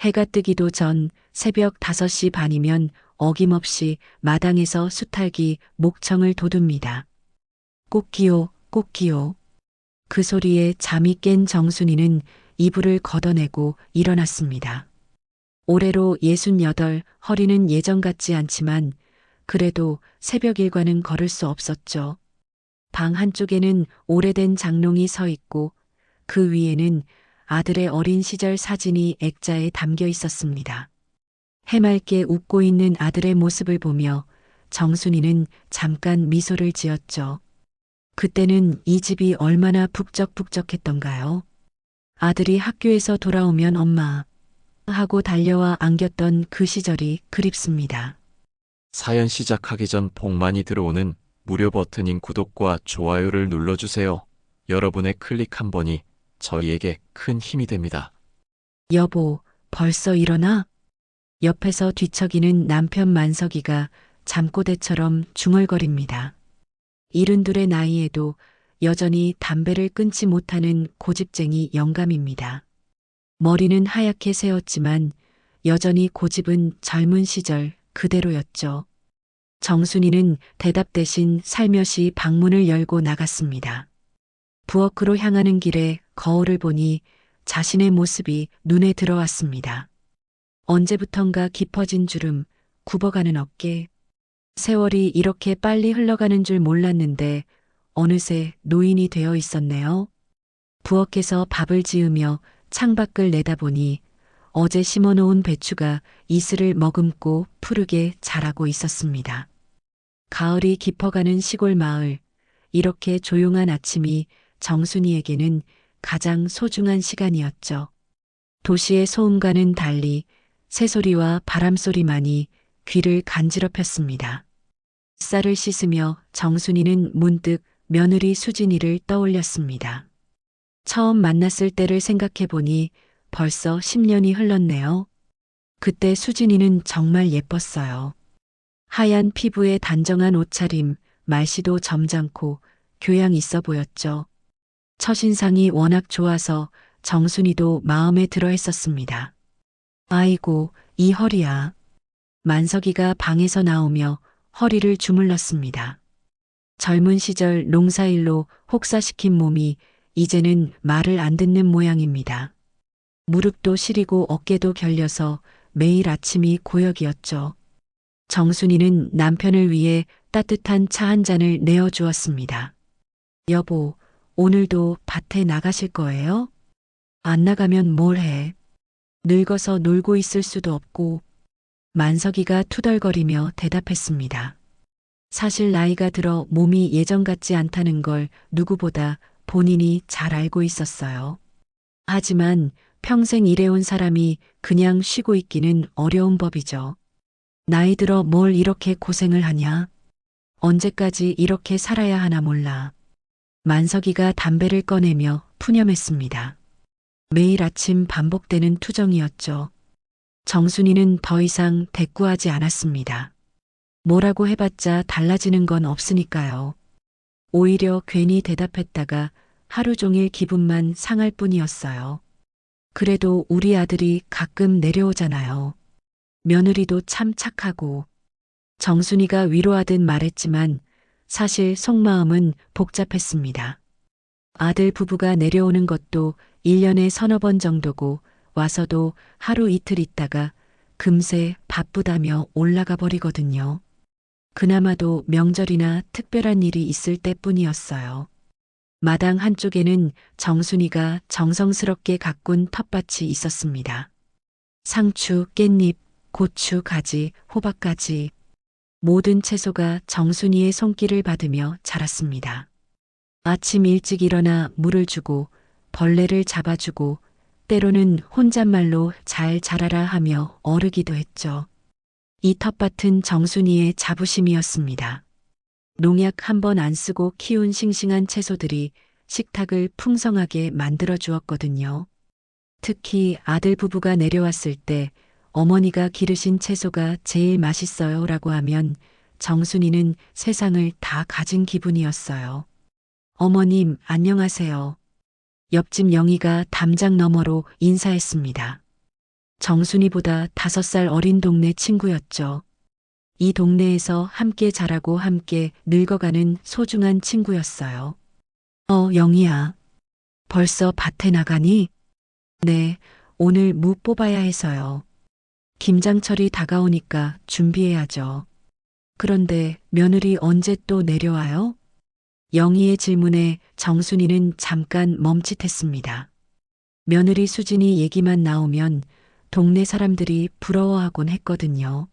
해가 뜨기도 전 새벽 5시 반이면 어김없이 마당에서 수탉이 목청을 돋웁니다. 꽃기요, 꽃기요. 그 소리에 잠이 깬 정순이는 이불을 걷어내고 일어났습니다. 올해로 68, 허리는 예전 같지 않지만 그래도 새벽 일과는 걸을 수 없었죠. 방 한쪽에는 오래된 장롱이 서 있고 그 위에는 아들의 어린 시절 사진이 액자에 담겨 있었습니다. 해맑게 웃고 있는 아들의 모습을 보며 정순이는 잠깐 미소를 지었죠. 그때는 이 집이 얼마나 북적북적했던가요? 아들이 학교에서 돌아오면 엄마 하고 달려와 안겼던 그 시절이 그립습니다. 사연 시작하기 전 복 많이 들어오는 무료 버튼인 구독과 좋아요를 눌러주세요. 여러분의 클릭 한 번이 저희에게 큰 힘이 됩니다. 여보, 벌써 일어나? 옆에서 뒤척이는 남편 만석이가 잠꼬대처럼 중얼거립니다. 72의 나이에도 여전히 담배를 끊지 못하는 고집쟁이 영감입니다. 머리는 하얗게 새었지만 여전히 고집은 젊은 시절 그대로였죠. 정순이는 대답 대신 살며시 방문을 열고 나갔습니다. 부엌으로 향하는 길에 거울을 보니 자신의 모습이 눈에 들어왔습니다. 언제부턴가 깊어진 주름, 굽어가는 어깨. 세월이 이렇게 빨리 흘러가는 줄 몰랐는데 어느새 노인이 되어 있었네요. 부엌에서 밥을 지으며 창밖을 내다보니 어제 심어놓은 배추가 이슬을 머금고 푸르게 자라고 있었습니다. 가을이 깊어가는 시골 마을, 이렇게 조용한 아침이 정순이에게는 가장 소중한 시간이었죠. 도시의 소음과는 달리 새소리와 바람소리만이 귀를 간지럽혔습니다. 쌀을 씻으며 정순이는 문득 며느리 수진이를 떠올렸습니다. 처음 만났을 때를 생각해보니 벌써 10년이 흘렀네요. 그때 수진이는 정말 예뻤어요. 하얀 피부에 단정한 옷차림, 말씨도 점잖고 교양 있어 보였죠. 첫인상이 워낙 좋아서 정순이도 마음에 들어 했었습니다. 아이고, 이 허리야. 만석이가 방에서 나오며 허리를 주물렀습니다. 젊은 시절 농사일로 혹사시킨 몸이 이제는 말을 안 듣는 모양입니다. 무릎도 시리고 어깨도 결려서 매일 아침이 고역이었죠. 정순이는 남편을 위해 따뜻한 차 한 잔을 내어주었습니다. 여보, 오늘도 밭에 나가실 거예요? 안 나가면 뭘 해? 늙어서 놀고 있을 수도 없고. 만석이가 투덜거리며 대답했습니다. 사실 나이가 들어 몸이 예전 같지 않다는 걸 누구보다 본인이 잘 알고 있었어요. 하지만 평생 일해온 사람이 그냥 쉬고 있기는 어려운 법이죠. 나이 들어 뭘 이렇게 고생을 하냐? 언제까지 이렇게 살아야 하나 몰라. 만석이가 담배를 꺼내며 푸념했습니다. 매일 아침 반복되는 투정이었죠. 정순이는 더 이상 대꾸하지 않았습니다. 뭐라고 해봤자 달라지는 건 없으니까요. 오히려 괜히 대답했다가 하루 종일 기분만 상할 뿐이었어요. 그래도 우리 아들이 가끔 내려오잖아요. 며느리도 참 착하고. 정순이가 위로하듯 말했지만 사실 속마음은 복잡했습니다. 아들 부부가 내려오는 것도 1년에 서너 번 정도고 와서도 하루 이틀 있다가 금세 바쁘다며 올라가 버리거든요. 그나마도 명절이나 특별한 일이 있을 때뿐이었어요. 마당 한쪽에는 정순이가 정성스럽게 가꾼 텃밭이 있었습니다. 상추, 깻잎, 고추, 가지, 호박까지 모든 채소가 정순이의 손길을 받으며 자랐습니다. 아침 일찍 일어나 물을 주고 벌레를 잡아주고 때로는 혼잣말로 잘 자라라 하며 어르기도 했죠. 이 텃밭은 정순이의 자부심이었습니다. 농약 한 번 안 쓰고 키운 싱싱한 채소들이 식탁을 풍성하게 만들어 주었거든요. 특히 아들 부부가 내려왔을 때 어머니가 기르신 채소가 제일 맛있어요 라고 하면 정순이는 세상을 다 가진 기분이었어요. 어머님, 안녕하세요. 옆집 영희가 담장 너머로 인사했습니다. 정순이보다 5살 어린 동네 친구였죠. 이 동네에서 함께 자라고 함께 늙어가는 소중한 친구였어요. 영희야. 벌써 밭에 나가니? 네, 오늘 무 뽑아야 해서요. 김장철이 다가오니까 준비해야죠. 그런데 며느리 언제 또 내려와요? 영희의 질문에 정순이는 잠깐 멈칫했습니다. 며느리 수진이 얘기만 나오면 동네 사람들이 부러워하곤 했거든요.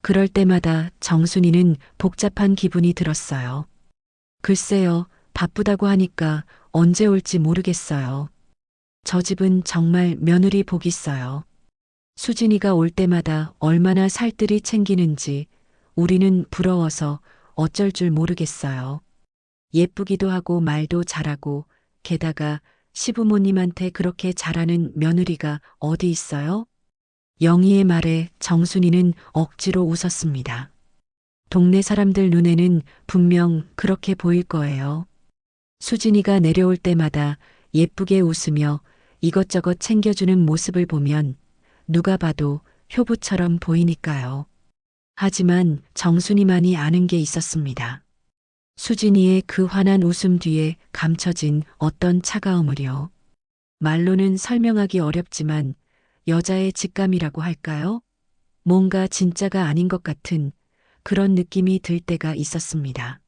그럴 때마다 정순이는 복잡한 기분이 들었어요. 글쎄요, 바쁘다고 하니까 언제 올지 모르겠어요. 저 집은 정말 며느리 복 있어요. 수진이가 올 때마다 얼마나 살뜰히 챙기는지 우리는 부러워서 어쩔 줄 모르겠어요. 예쁘기도 하고 말도 잘하고 게다가 시부모님한테 그렇게 잘하는 며느리가 어디 있어요? 영희의 말에 정순이는 억지로 웃었습니다. 동네 사람들 눈에는 분명 그렇게 보일 거예요. 수진이가 내려올 때마다 예쁘게 웃으며 이것저것 챙겨주는 모습을 보면 누가 봐도 효부처럼 보이니까요. 하지만 정순이만이 아는 게 있었습니다. 수진이의 그 환한 웃음 뒤에 감춰진 어떤 차가움을요. 말로는 설명하기 어렵지만 여자의 직감이라고 할까요? 뭔가 진짜가 아닌 것 같은 그런 느낌이 들 때가 있었습니다.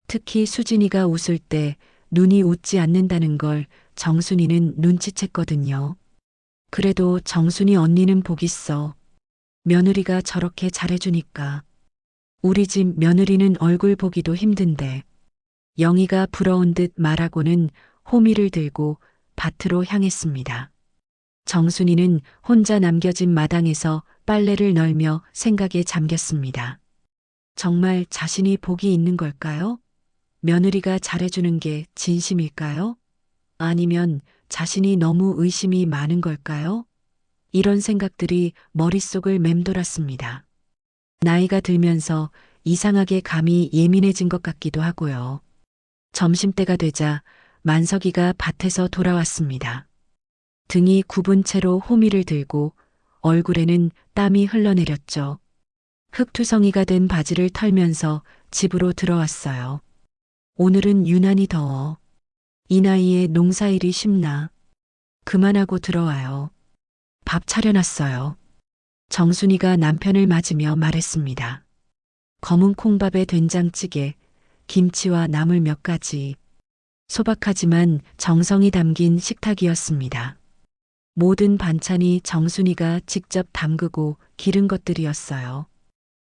특히 수진이가 웃을 때 눈이 웃지 않는다는 걸 정순이는 눈치챘거든요. 그래도 정순이 언니는 복 있어. 며느리가 저렇게 잘해주니까. 우리 집 며느리는 얼굴 보기도 힘든데. 영희가 부러운 듯 말하고는 호미를 들고 밭으로 향했습니다. 정순이는 혼자 남겨진 마당에서 빨래를 널며 생각에 잠겼습니다. 정말 자신이 복이 있는 걸까요? 며느리가 잘해주는 게 진심일까요? 아니면 자신이 너무 의심이 많은 걸까요? 이런 생각들이 머릿속을 맴돌았습니다. 나이가 들면서 이상하게 감이 예민해진 것 같기도 하고요. 점심때가 되자 만석이가 밭에서 돌아왔습니다. 등이 굽은 채로 호미를 들고 얼굴에는 땀이 흘러내렸죠. 흙투성이가 된 바지를 털면서 집으로 들어왔어요. 오늘은 유난히 더워. 이 나이에 농사일이 쉽나. 그만하고 들어와요. 밥 차려놨어요. 정순이가 남편을 맞으며 말했습니다. 검은 콩밥에 된장찌개, 김치와 나물 몇 가지. 소박하지만 정성이 담긴 식탁이었습니다. 모든 반찬이 정순이가 직접 담그고 기른 것들이었어요.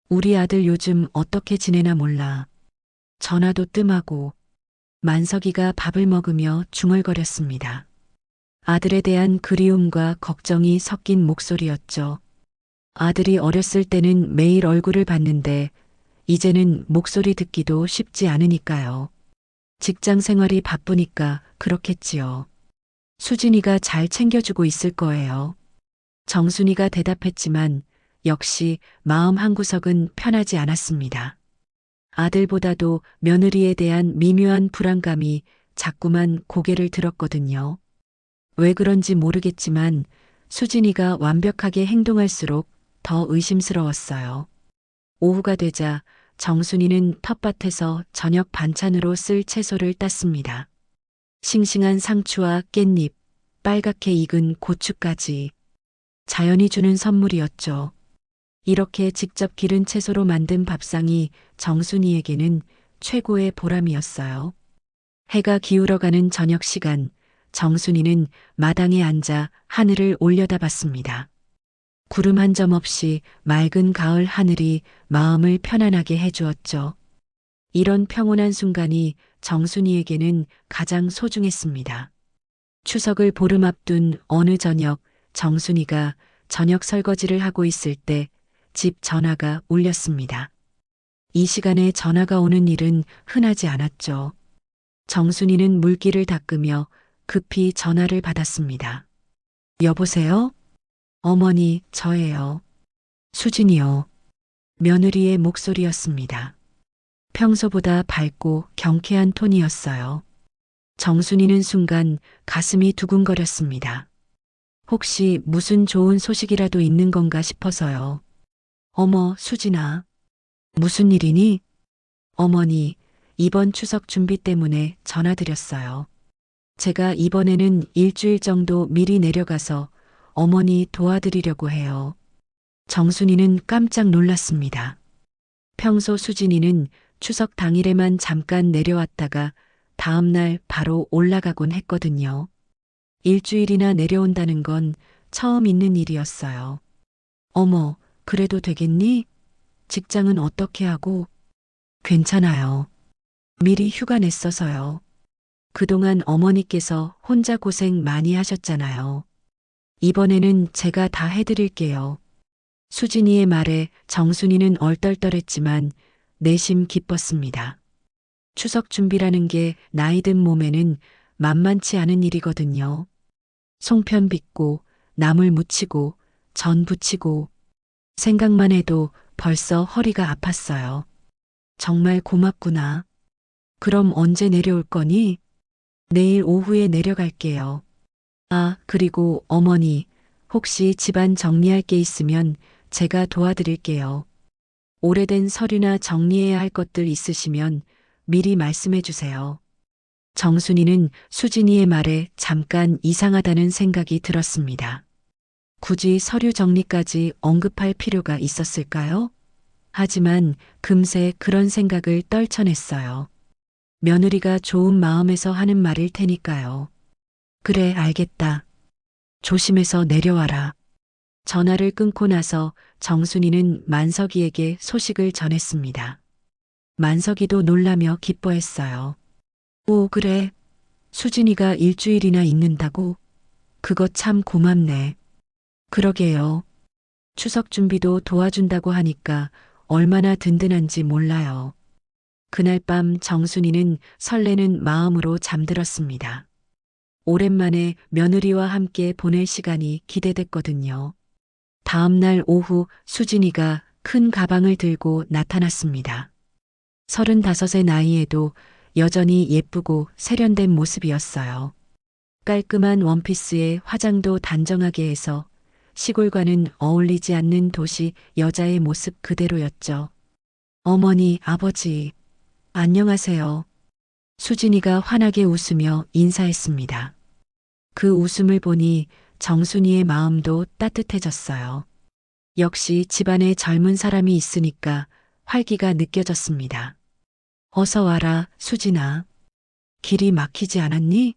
우리 아들 요즘 어떻게 지내나 몰라. 전화도 뜸하고. 만석이가 밥을 먹으며 중얼거렸습니다. 아들에 대한 그리움과 걱정이 섞인 목소리였죠. 아들이 어렸을 때는 매일 얼굴을 봤는데 이제는 목소리 듣기도 쉽지 않으니까요. 직장 생활이 바쁘니까 그렇겠지요. 수진이가 잘 챙겨주고 있을 거예요. 정순이가 대답했지만 역시 마음 한구석은 편하지 않았습니다. 아들보다도 며느리에 대한 미묘한 불안감이 자꾸만 고개를 들었거든요. 왜 그런지 모르겠지만 수진이가 완벽하게 행동할수록 더 의심스러웠어요. 오후가 되자 정순이는 텃밭에서 저녁 반찬으로 쓸 채소를 땄습니다. 싱싱한 상추와 깻잎, 빨갛게 익은 고추까지. 자연이 주는 선물이었죠. 이렇게 직접 기른 채소로 만든 밥상이 정순이에게는 최고의 보람이었어요. 해가 기울어가는 저녁 시간, 정순이는 마당에 앉아 하늘을 올려다봤습니다. 구름 한 점 없이 맑은 가을 하늘이 마음을 편안하게 해주었죠. 이런 평온한 순간이 정순이에게는 가장 소중했습니다. 추석을 보름 앞둔 어느 저녁, 정순이가 저녁 설거지를 하고 있을 때 집 전화가 울렸습니다. 이 시간에 전화가 오는 일은 흔하지 않았죠. 정순이는 물기를 닦으며 급히 전화를 받았습니다. 여보세요? 어머니, 저예요. 수진이요. 며느리의 목소리였습니다. 평소보다 밝고 경쾌한 톤이었어요. 정순이는 순간 가슴이 두근거렸습니다. 혹시 무슨 좋은 소식이라도 있는 건가 싶어서요. 어머, 수진아. 무슨 일이니? 어머니, 이번 추석 준비 때문에 전화드렸어요. 제가 이번에는 일주일 정도 미리 내려가서 어머니 도와드리려고 해요. 정순이는 깜짝 놀랐습니다. 평소 수진이는 추석 당일에만 잠깐 내려왔다가 다음날 바로 올라가곤 했거든요. 일주일이나 내려온다는 건 처음 있는 일이었어요. 어머, 그래도 되겠니? 직장은 어떻게 하고? 괜찮아요. 미리 휴가 냈어서요. 그동안 어머니께서 혼자 고생 많이 하셨잖아요. 이번에는 제가 다 해드릴게요. 수진이의 말에 정순이는 얼떨떨했지만 내심 기뻤습니다. 추석 준비라는 게 나이 든 몸에는 만만치 않은 일이거든요. 송편 빚고, 나물 무치고, 전 부치고, 생각만 해도 벌써 허리가 아팠어요. 정말 고맙구나. 그럼 언제 내려올 거니? 내일 오후에 내려갈게요. 아, 그리고 어머니, 혹시 집안 정리할 게 있으면 제가 도와드릴게요. 오래된 서류나 정리해야 할 것들 있으시면 미리 말씀해 주세요. 정순이는 수진이의 말에 잠깐 이상하다는 생각이 들었습니다. 굳이 서류 정리까지 언급할 필요가 있었을까요? 하지만 금세 그런 생각을 떨쳐냈어요. 며느리가 좋은 마음에서 하는 말일 테니까요. 그래, 알겠다. 조심해서 내려와라. 전화를 끊고 나서 정순이는 만석이에게 소식을 전했습니다. 만석이도 놀라며 기뻐했어요. 오, 그래. 수진이가 일주일이나 있는다고? 그거 참 고맙네. 그러게요. 추석 준비도 도와준다고 하니까 얼마나 든든한지 몰라요. 그날 밤 정순이는 설레는 마음으로 잠들었습니다. 오랜만에 며느리와 함께 보낼 시간이 기대됐거든요. 다음 날 오후 수진이가 큰 가방을 들고 나타났습니다. 35의 나이에도 여전히 예쁘고 세련된 모습이었어요. 깔끔한 원피스에 화장도 단정하게 해서 시골과는 어울리지 않는 도시 여자의 모습 그대로였죠. 어머니, 아버지, 안녕하세요. 수진이가 환하게 웃으며 인사했습니다. 그 웃음을 보니 정순이의 마음도 따뜻해졌어요. 역시 집안에 젊은 사람이 있으니까 활기가 느껴졌습니다. 어서 와라, 수진아. 길이 막히지 않았니?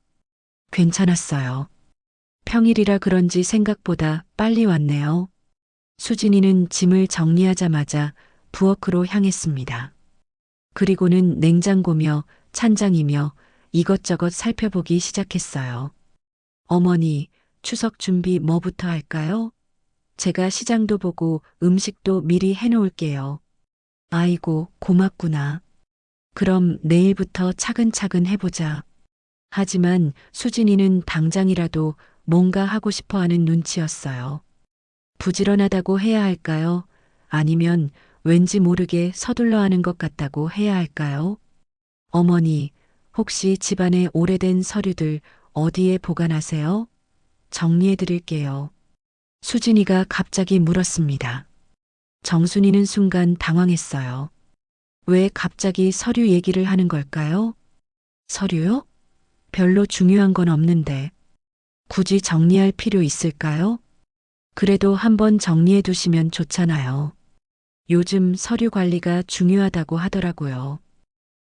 괜찮았어요. 평일이라 그런지 생각보다 빨리 왔네요. 수진이는 짐을 정리하자마자 부엌으로 향했습니다. 그리고는 냉장고며 찬장이며 이것저것 살펴보기 시작했어요. 어머니, 추석 준비 뭐부터 할까요? 제가 시장도 보고 음식도 미리 해놓을게요. 아이고, 고맙구나. 그럼 내일부터 차근차근 해보자. 하지만 수진이는 당장이라도 뭔가 하고 싶어 하는 눈치였어요. 부지런하다고 해야 할까요? 아니면 왠지 모르게 서둘러 하는 것 같다고 해야 할까요? 어머니, 혹시 집안에 오래된 서류들 어디에 보관하세요? 정리해 드릴게요. 수진이가 갑자기 물었습니다. 정순이는 순간 당황했어요. 왜 갑자기 서류 얘기를 하는 걸까요? 서류요? 별로 중요한 건 없는데 굳이 정리할 필요 있을까요? 그래도 한번 정리해 두시면 좋잖아요. 요즘 서류 관리가 중요하다고 하더라고요.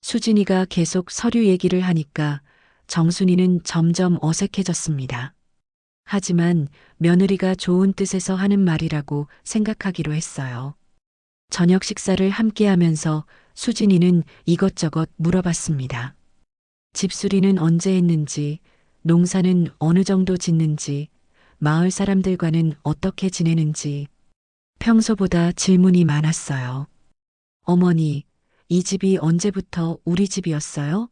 수진이가 계속 서류 얘기를 하니까 정순이는 점점 어색해졌습니다. 하지만 며느리가 좋은 뜻에서 하는 말이라고 생각하기로 했어요. 저녁 식사를 함께 하면서 수진이는 이것저것 물어봤습니다. 집수리는 언제 했는지, 농사는 어느 정도 짓는지, 마을 사람들과는 어떻게 지내는지, 평소보다 질문이 많았어요. 어머니, 이 집이 언제부터 우리 집이었어요?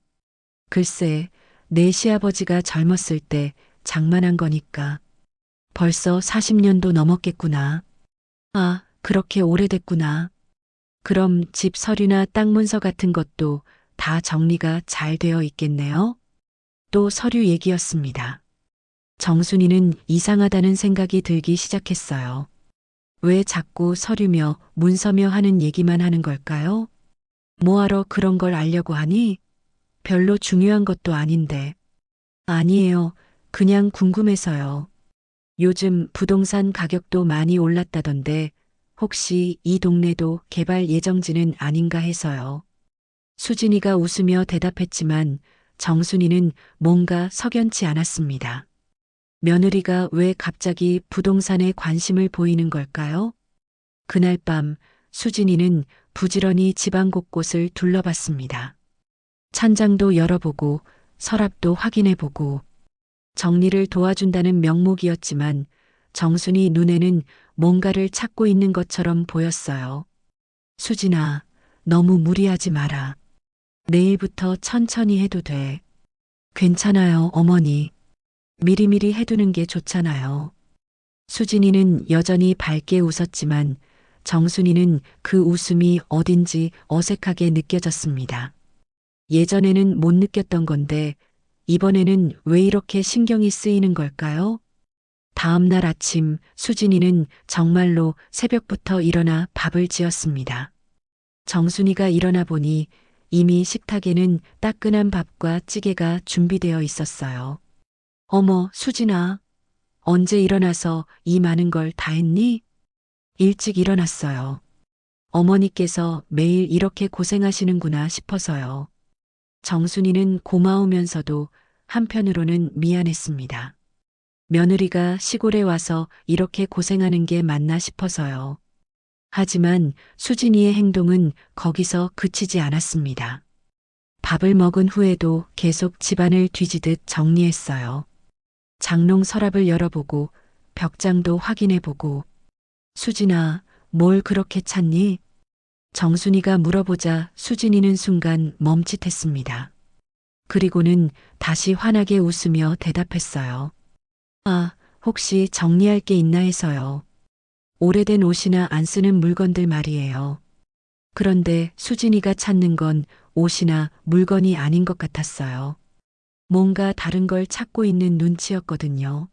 글쎄, 내 시아버지가 젊었을 때 장만한 거니까. 벌써 40년도 넘었겠구나. 아, 그렇게 오래됐구나. 그럼 집 서류나 땅 문서 같은 것도 다 정리가 잘 되어 있겠네요? 또 서류 얘기였습니다. 정순이는 이상하다는 생각이 들기 시작했어요. 왜 자꾸 서류며 문서며 하는 얘기만 하는 걸까요? 뭐하러 그런 걸 알려고 하니? 별로 중요한 것도 아닌데. 아니에요. 그냥 궁금해서요. 요즘 부동산 가격도 많이 올랐다던데 혹시 이 동네도 개발 예정지는 아닌가 해서요. 수진이가 웃으며 대답했지만 정순이는 뭔가 석연치 않았습니다. 며느리가 왜 갑자기 부동산에 관심을 보이는 걸까요? 그날 밤 수진이는 부지런히 집안 곳곳을 둘러봤습니다. 찬장도 열어보고 서랍도 확인해보고 정리를 도와준다는 명목이었지만 정순이 눈에는 뭔가를 찾고 있는 것처럼 보였어요. 수진아, 너무 무리하지 마라. 내일부터 천천히 해도 돼. 괜찮아요, 어머니. 미리미리 해두는 게 좋잖아요. 수진이는 여전히 밝게 웃었지만 정순이는 그 웃음이 어딘지 어색하게 느껴졌습니다. 예전에는 못 느꼈던 건데 이번에는 왜 이렇게 신경이 쓰이는 걸까요? 다음 날 아침 수진이는 정말로 새벽부터 일어나 밥을 지었습니다. 정순이가 일어나 보니 이미 식탁에는 따끈한 밥과 찌개가 준비되어 있었어요. 어머, 수진아. 언제 일어나서 이 많은 걸 다 했니? 일찍 일어났어요. 어머니께서 매일 이렇게 고생하시는구나 싶어서요. 정순이는 고마우면서도 한편으로는 미안했습니다. 며느리가 시골에 와서 이렇게 고생하는 게 맞나 싶어서요. 하지만 수진이의 행동은 거기서 그치지 않았습니다. 밥을 먹은 후에도 계속 집안을 뒤지듯 정리했어요. 장롱 서랍을 열어보고 벽장도 확인해보고 수진아, 뭘 그렇게 찾니? 정순이가 물어보자 수진이는 순간 멈칫했습니다. 그리고는 다시 환하게 웃으며 대답했어요. 아, 혹시 정리할 게 있나 해서요. 오래된 옷이나 안 쓰는 물건들 말이에요. 그런데 수진이가 찾는 건 옷이나 물건이 아닌 것 같았어요. 뭔가 다른 걸 찾고 있는 눈치였거든요.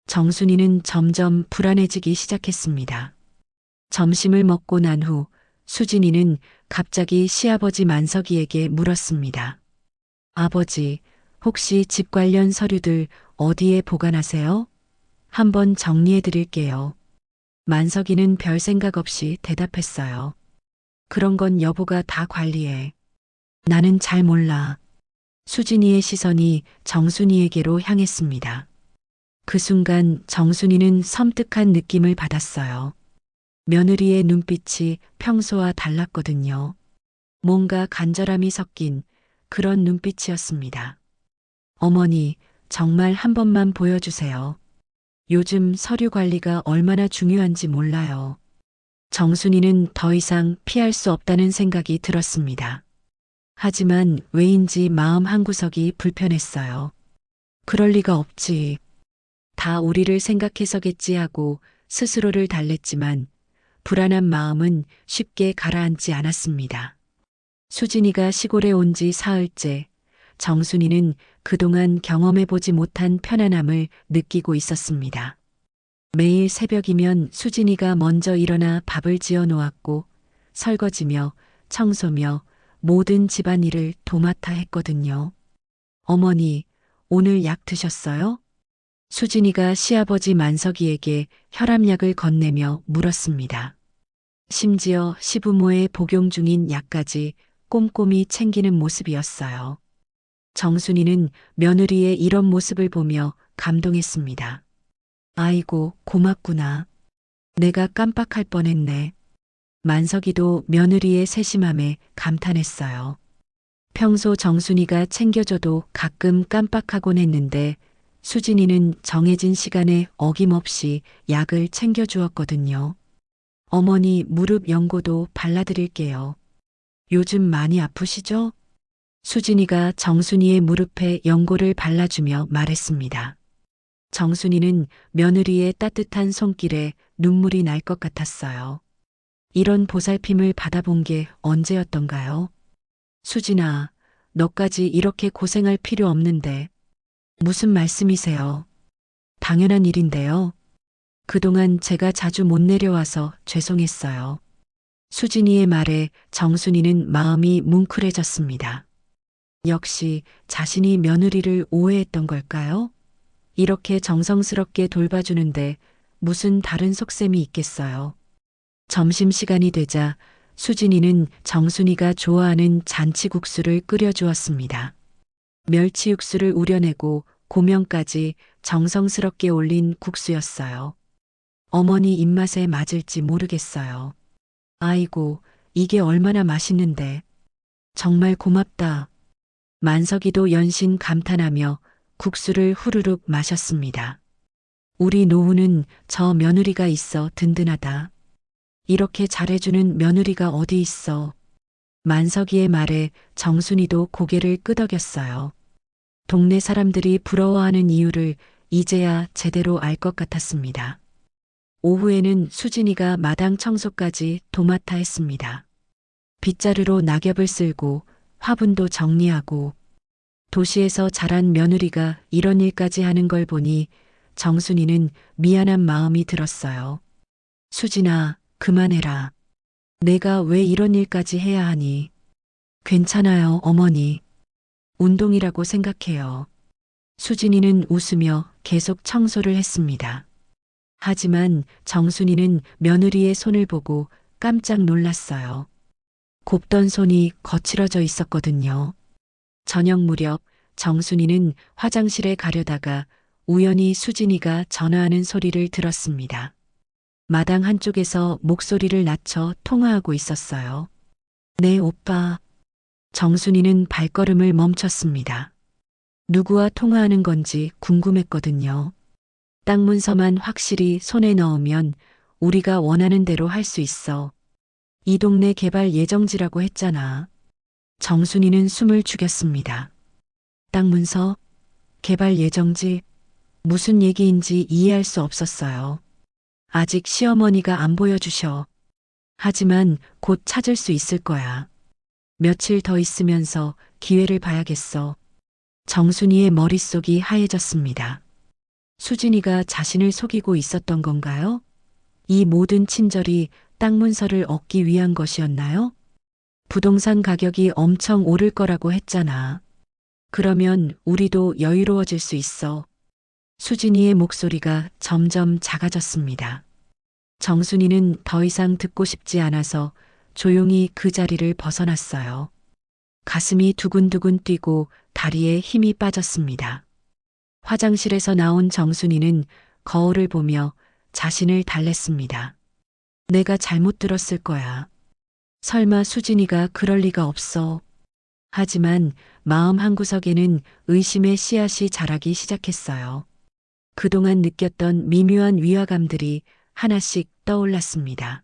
정순이는 점점 불안해지기 시작했습니다. 점심을 먹고 난 후 수진이는 갑자기 시아버지 만석이에게 물었습니다. 아버지, 혹시 집 관련 서류들 어디에 보관하세요? 한번 정리해 드릴게요. 만석이는 별 생각 없이 대답했어요. 그런 건 여보가 다 관리해. 나는 잘 몰라. 수진이의 시선이 정순이에게로 향했습니다. 그 순간 정순이는 섬뜩한 느낌을 받았어요. 며느리의 눈빛이 평소와 달랐거든요. 뭔가 간절함이 섞인 그런 눈빛이었습니다. 어머니, 정말 한 번만 보여주세요. 요즘 서류 관리가 얼마나 중요한지 몰라요. 정순이는 더 이상 피할 수 없다는 생각이 들었습니다. 하지만 왜인지 마음 한구석이 불편했어요. 그럴 리가 없지. 다 우리를 생각해서겠지 하고 스스로를 달랬지만 불안한 마음은 쉽게 가라앉지 않았습니다. 수진이가 시골에 온 지 사흘째, 정순이는 그동안 경험해보지 못한 편안함을 느끼고 있었습니다. 매일 새벽이면 수진이가 먼저 일어나 밥을 지어 놓았고 설거지며 청소며 모든 집안일을 도맡아 했거든요. 어머니, 오늘 약 드셨어요? 수진이가 시아버지 만석이에게 혈압약을 건네며 물었습니다. 심지어 시부모의 복용 중인 약까지 꼼꼼히 챙기는 모습이었어요. 정순이는 며느리의 이런 모습을 보며 감동했습니다. 아이고, 고맙구나. 내가 깜빡할 뻔했네. 만석이도 며느리의 세심함에 감탄했어요. 평소 정순이가 챙겨줘도 가끔 깜빡하곤 했는데 수진이는 정해진 시간에 어김없이 약을 챙겨주었거든요. 어머니 무릎 연고도 발라드릴게요. 요즘 많이 아프시죠? 수진이가 정순이의 무릎에 연고를 발라주며 말했습니다. 정순이는 며느리의 따뜻한 손길에 눈물이 날 것 같았어요. 이런 보살핌을 받아본 게 언제였던가요? 수진아, 너까지 이렇게 고생할 필요 없는데. 무슨 말씀이세요? 당연한 일인데요. 그동안 제가 자주 못 내려와서 죄송했어요. 수진이의 말에 정순이는 마음이 뭉클해졌습니다. 역시 자신이 며느리를 오해했던 걸까요? 이렇게 정성스럽게 돌봐주는데 무슨 다른 속셈이 있겠어요. 점심시간이 되자 수진이는 정순이가 좋아하는 잔치국수를 끓여주었습니다. 멸치 육수를 우려내고 고명까지 정성스럽게 올린 국수였어요. 어머니 입맛에 맞을지 모르겠어요. 아이고, 이게 얼마나 맛있는데. 정말 고맙다. 만석이도 연신 감탄하며 국수를 후루룩 마셨습니다. 우리 노후는 저 며느리가 있어 든든하다. 이렇게 잘해주는 며느리가 어디 있어. 만석이의 말에 정순이도 고개를 끄덕였어요. 동네 사람들이 부러워하는 이유를 이제야 제대로 알 것 같았습니다. 오후에는 수진이가 마당 청소까지 도맡아 했습니다. 빗자루로 낙엽을 쓸고 화분도 정리하고 도시에서 자란 며느리가 이런 일까지 하는 걸 보니 정순이는 미안한 마음이 들었어요. 수진아, 그만해라. 내가 왜 이런 일까지 해야 하니? 괜찮아요, 어머니. 운동이라고 생각해요. 수진이는 웃으며 계속 청소를 했습니다. 하지만 정순이는 며느리의 손을 보고 깜짝 놀랐어요. 곱던 손이 거칠어져 있었거든요. 저녁 무렵 정순이는 화장실에 가려다가 우연히 수진이가 전화하는 소리를 들었습니다. 마당 한쪽에서 목소리를 낮춰 통화하고 있었어요. 네, 오빠. 정순이는 발걸음을 멈췄습니다. 누구와 통화하는 건지 궁금했거든요. 땅 문서만 확실히 손에 넣으면 우리가 원하는 대로 할 수 있어. 이 동네 개발 예정지라고 했잖아. 정순이는 숨을 죽였습니다. 땅 문서? 개발 예정지? 무슨 얘기인지 이해할 수 없었어요. 아직 시어머니가 안 보여주셔. 하지만 곧 찾을 수 있을 거야. 며칠 더 있으면서 기회를 봐야겠어. 정순이의 머릿속이 하얘졌습니다. 수진이가 자신을 속이고 있었던 건가요? 이 모든 친절이 땅 문서를 얻기 위한 것이었나요? 부동산 가격이 엄청 오를 거라고 했잖아. 그러면 우리도 여유로워질 수 있어. 수진이의 목소리가 점점 작아졌습니다. 정순이는 더 이상 듣고 싶지 않아서 조용히 그 자리를 벗어났어요. 가슴이 두근두근 뛰고 다리에 힘이 빠졌습니다. 화장실에서 나온 정순이는 거울을 보며 자신을 달랬습니다. 내가 잘못 들었을 거야. 설마 수진이가 그럴 리가 없어. 하지만 마음 한구석에는 의심의 씨앗이 자라기 시작했어요. 그동안 느꼈던 미묘한 위화감들이 하나씩 떠올랐습니다.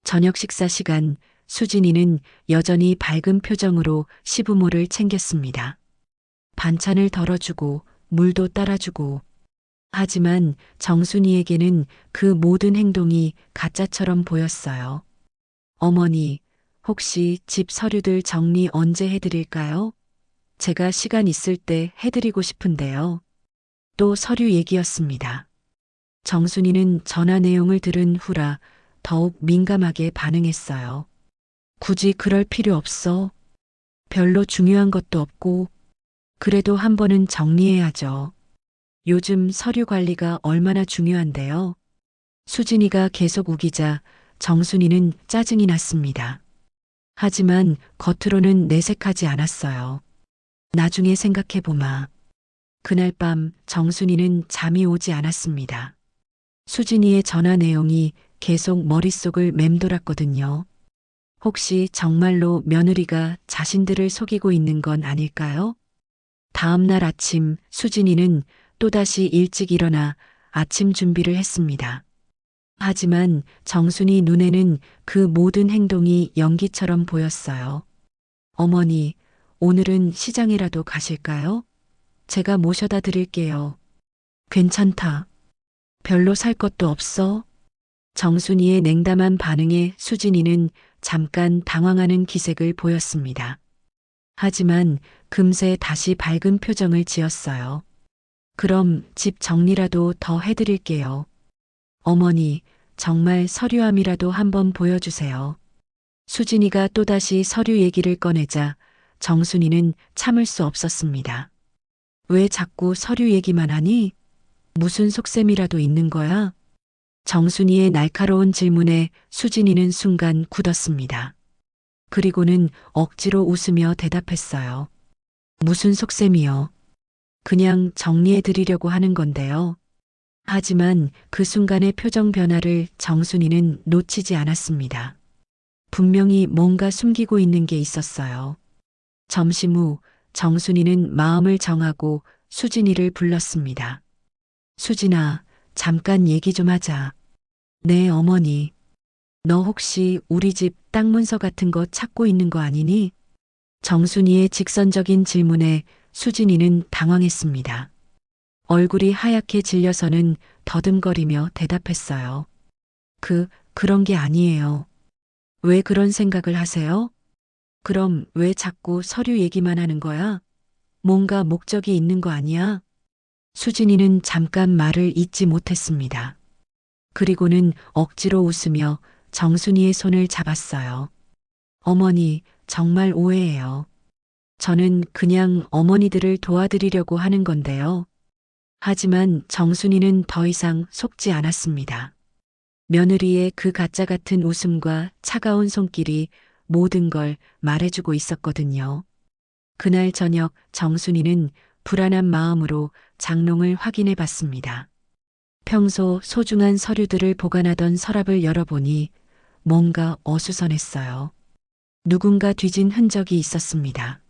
저녁 식사 시간, 수진이는 여전히 밝은 표정으로 시부모를 챙겼습니다. 반찬을 덜어주고 물도 따라주고. 하지만 정순이에게는 그 모든 행동이 가짜처럼 보였어요. 어머니, 혹시 집 서류들 정리 언제 해드릴까요? 제가 시간 있을 때 해드리고 싶은데요. 또 서류 얘기였습니다. 정순이는 전화 내용을 들은 후라 더욱 민감하게 반응했어요. 굳이 그럴 필요 없어. 별로 중요한 것도 없고. 그래도 한 번은 정리해야죠. 요즘 서류 관리가 얼마나 중요한데요. 수진이가 계속 우기자 정순이는 짜증이 났습니다. 하지만 겉으로는 내색하지 않았어요. 나중에 생각해보마. 그날 밤 정순이는 잠이 오지 않았습니다. 수진이의 전화 내용이 계속 머릿속을 맴돌았거든요. 혹시 정말로 며느리가 자신들을 속이고 있는 건 아닐까요? 다음 날 아침 수진이는 또다시 일찍 일어나 아침 준비를 했습니다. 하지만 정순이 눈에는 그 모든 행동이 연기처럼 보였어요. 어머니, 오늘은 시장이라도 가실까요? 제가 모셔다 드릴게요. 괜찮다. 별로 살 것도 없어? 정순이의 냉담한 반응에 수진이는 잠깐 당황하는 기색을 보였습니다. 하지만 금세 다시 밝은 표정을 지었어요. 그럼 집 정리라도 더 해드릴게요. 어머니, 정말 서류함이라도 한번 보여주세요. 수진이가 또다시 서류 얘기를 꺼내자 정순이는 참을 수 없었습니다. 왜 자꾸 서류 얘기만 하니? 무슨 속셈이라도 있는 거야? 정순이의 날카로운 질문에 수진이는 순간 굳었습니다. 그리고는 억지로 웃으며 대답했어요. 무슨 속셈이요? 그냥 정리해 드리려고 하는 건데요. 하지만 그 순간의 표정 변화를 정순이는 놓치지 않았습니다. 분명히 뭔가 숨기고 있는 게 있었어요. 점심 후 정순이는 마음을 정하고 수진이를 불렀습니다. 수진아, 잠깐 얘기 좀 하자. 네, 어머니. 너 혹시 우리 집 땅 문서 같은 거 찾고 있는 거 아니니? 정순이의 직선적인 질문에 수진이는 당황했습니다. 얼굴이 하얗게 질려서는 더듬거리며 대답했어요. 그런 게 아니에요. 왜 그런 생각을 하세요? 그럼 왜 자꾸 서류 얘기만 하는 거야? 뭔가 목적이 있는 거 아니야? 수진이는 잠깐 말을 잇지 못했습니다. 그리고는 억지로 웃으며 정순이의 손을 잡았어요. 어머니, 정말 오해예요. 저는 그냥 어머니들을 도와드리려고 하는 건데요. 하지만 정순이는 더 이상 속지 않았습니다. 며느리의 그 가짜 같은 웃음과 차가운 손길이 모든 걸 말해주고 있었거든요. 그날 저녁 정순이는 불안한 마음으로 장롱을 확인해 봤습니다. 평소 소중한 서류들을 보관하던 서랍을 열어보니 뭔가 어수선했어요. 누군가 뒤진 흔적이 있었습니다.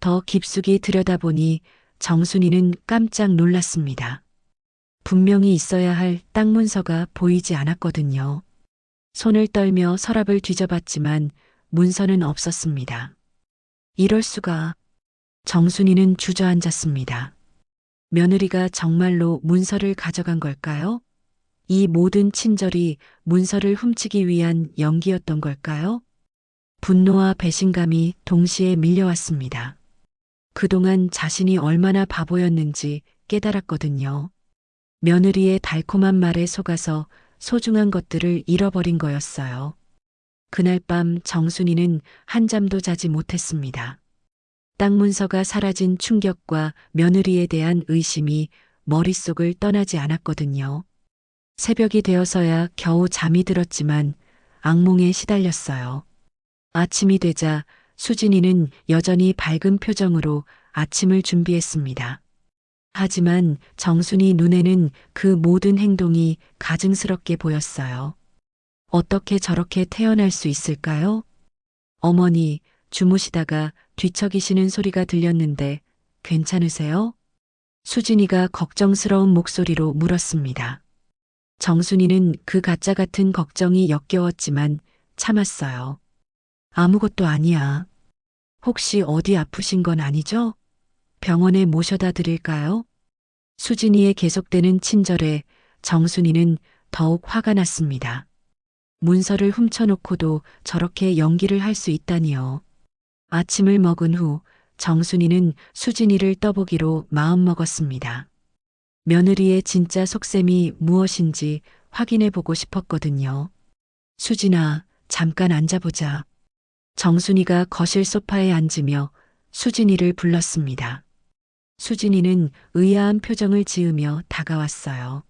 더 깊숙이 들여다보니 정순이는 깜짝 놀랐습니다. 분명히 있어야 할 땅 문서가 보이지 않았거든요. 손을 떨며 서랍을 뒤져봤지만 문서는 없었습니다. 이럴 수가. 정순이는 주저앉았습니다. 며느리가 정말로 문서를 가져간 걸까요? 이 모든 친절이 문서를 훔치기 위한 연기였던 걸까요? 분노와 배신감이 동시에 밀려왔습니다. 그동안 자신이 얼마나 바보였는지 깨달았거든요. 며느리의 달콤한 말에 속아서 소중한 것들을 잃어버린 거였어요. 그날 밤 정순이는 한잠도 자지 못했습니다. 땅 문서가 사라진 충격과 며느리에 대한 의심이 머릿속을 떠나지 않았거든요. 새벽이 되어서야 겨우 잠이 들었지만 악몽에 시달렸어요. 아침이 되자 수진이는 여전히 밝은 표정으로 아침을 준비했습니다. 하지만 정순이 눈에는 그 모든 행동이 가증스럽게 보였어요. 어떻게 저렇게 태어날 수 있을까요? 어머니, 주무시다가 뒤척이시는 소리가 들렸는데 괜찮으세요? 수진이가 걱정스러운 목소리로 물었습니다. 정순이는 그 가짜 같은 걱정이 역겨웠지만 참았어요. 아무것도 아니야. 혹시 어디 아프신 건 아니죠? 병원에 모셔다 드릴까요? 수진이의 계속되는 친절에 정순이는 더욱 화가 났습니다. 문서를 훔쳐놓고도 저렇게 연기를 할 수 있다니요. 아침을 먹은 후 정순이는 수진이를 떠보기로 마음먹었습니다. 며느리의 진짜 속셈이 무엇인지 확인해 보고 싶었거든요. 수진아, 잠깐 앉아보자. 정순이가 거실 소파에 앉으며 수진이를 불렀습니다. 수진이는 의아한 표정을 지으며 다가왔어요.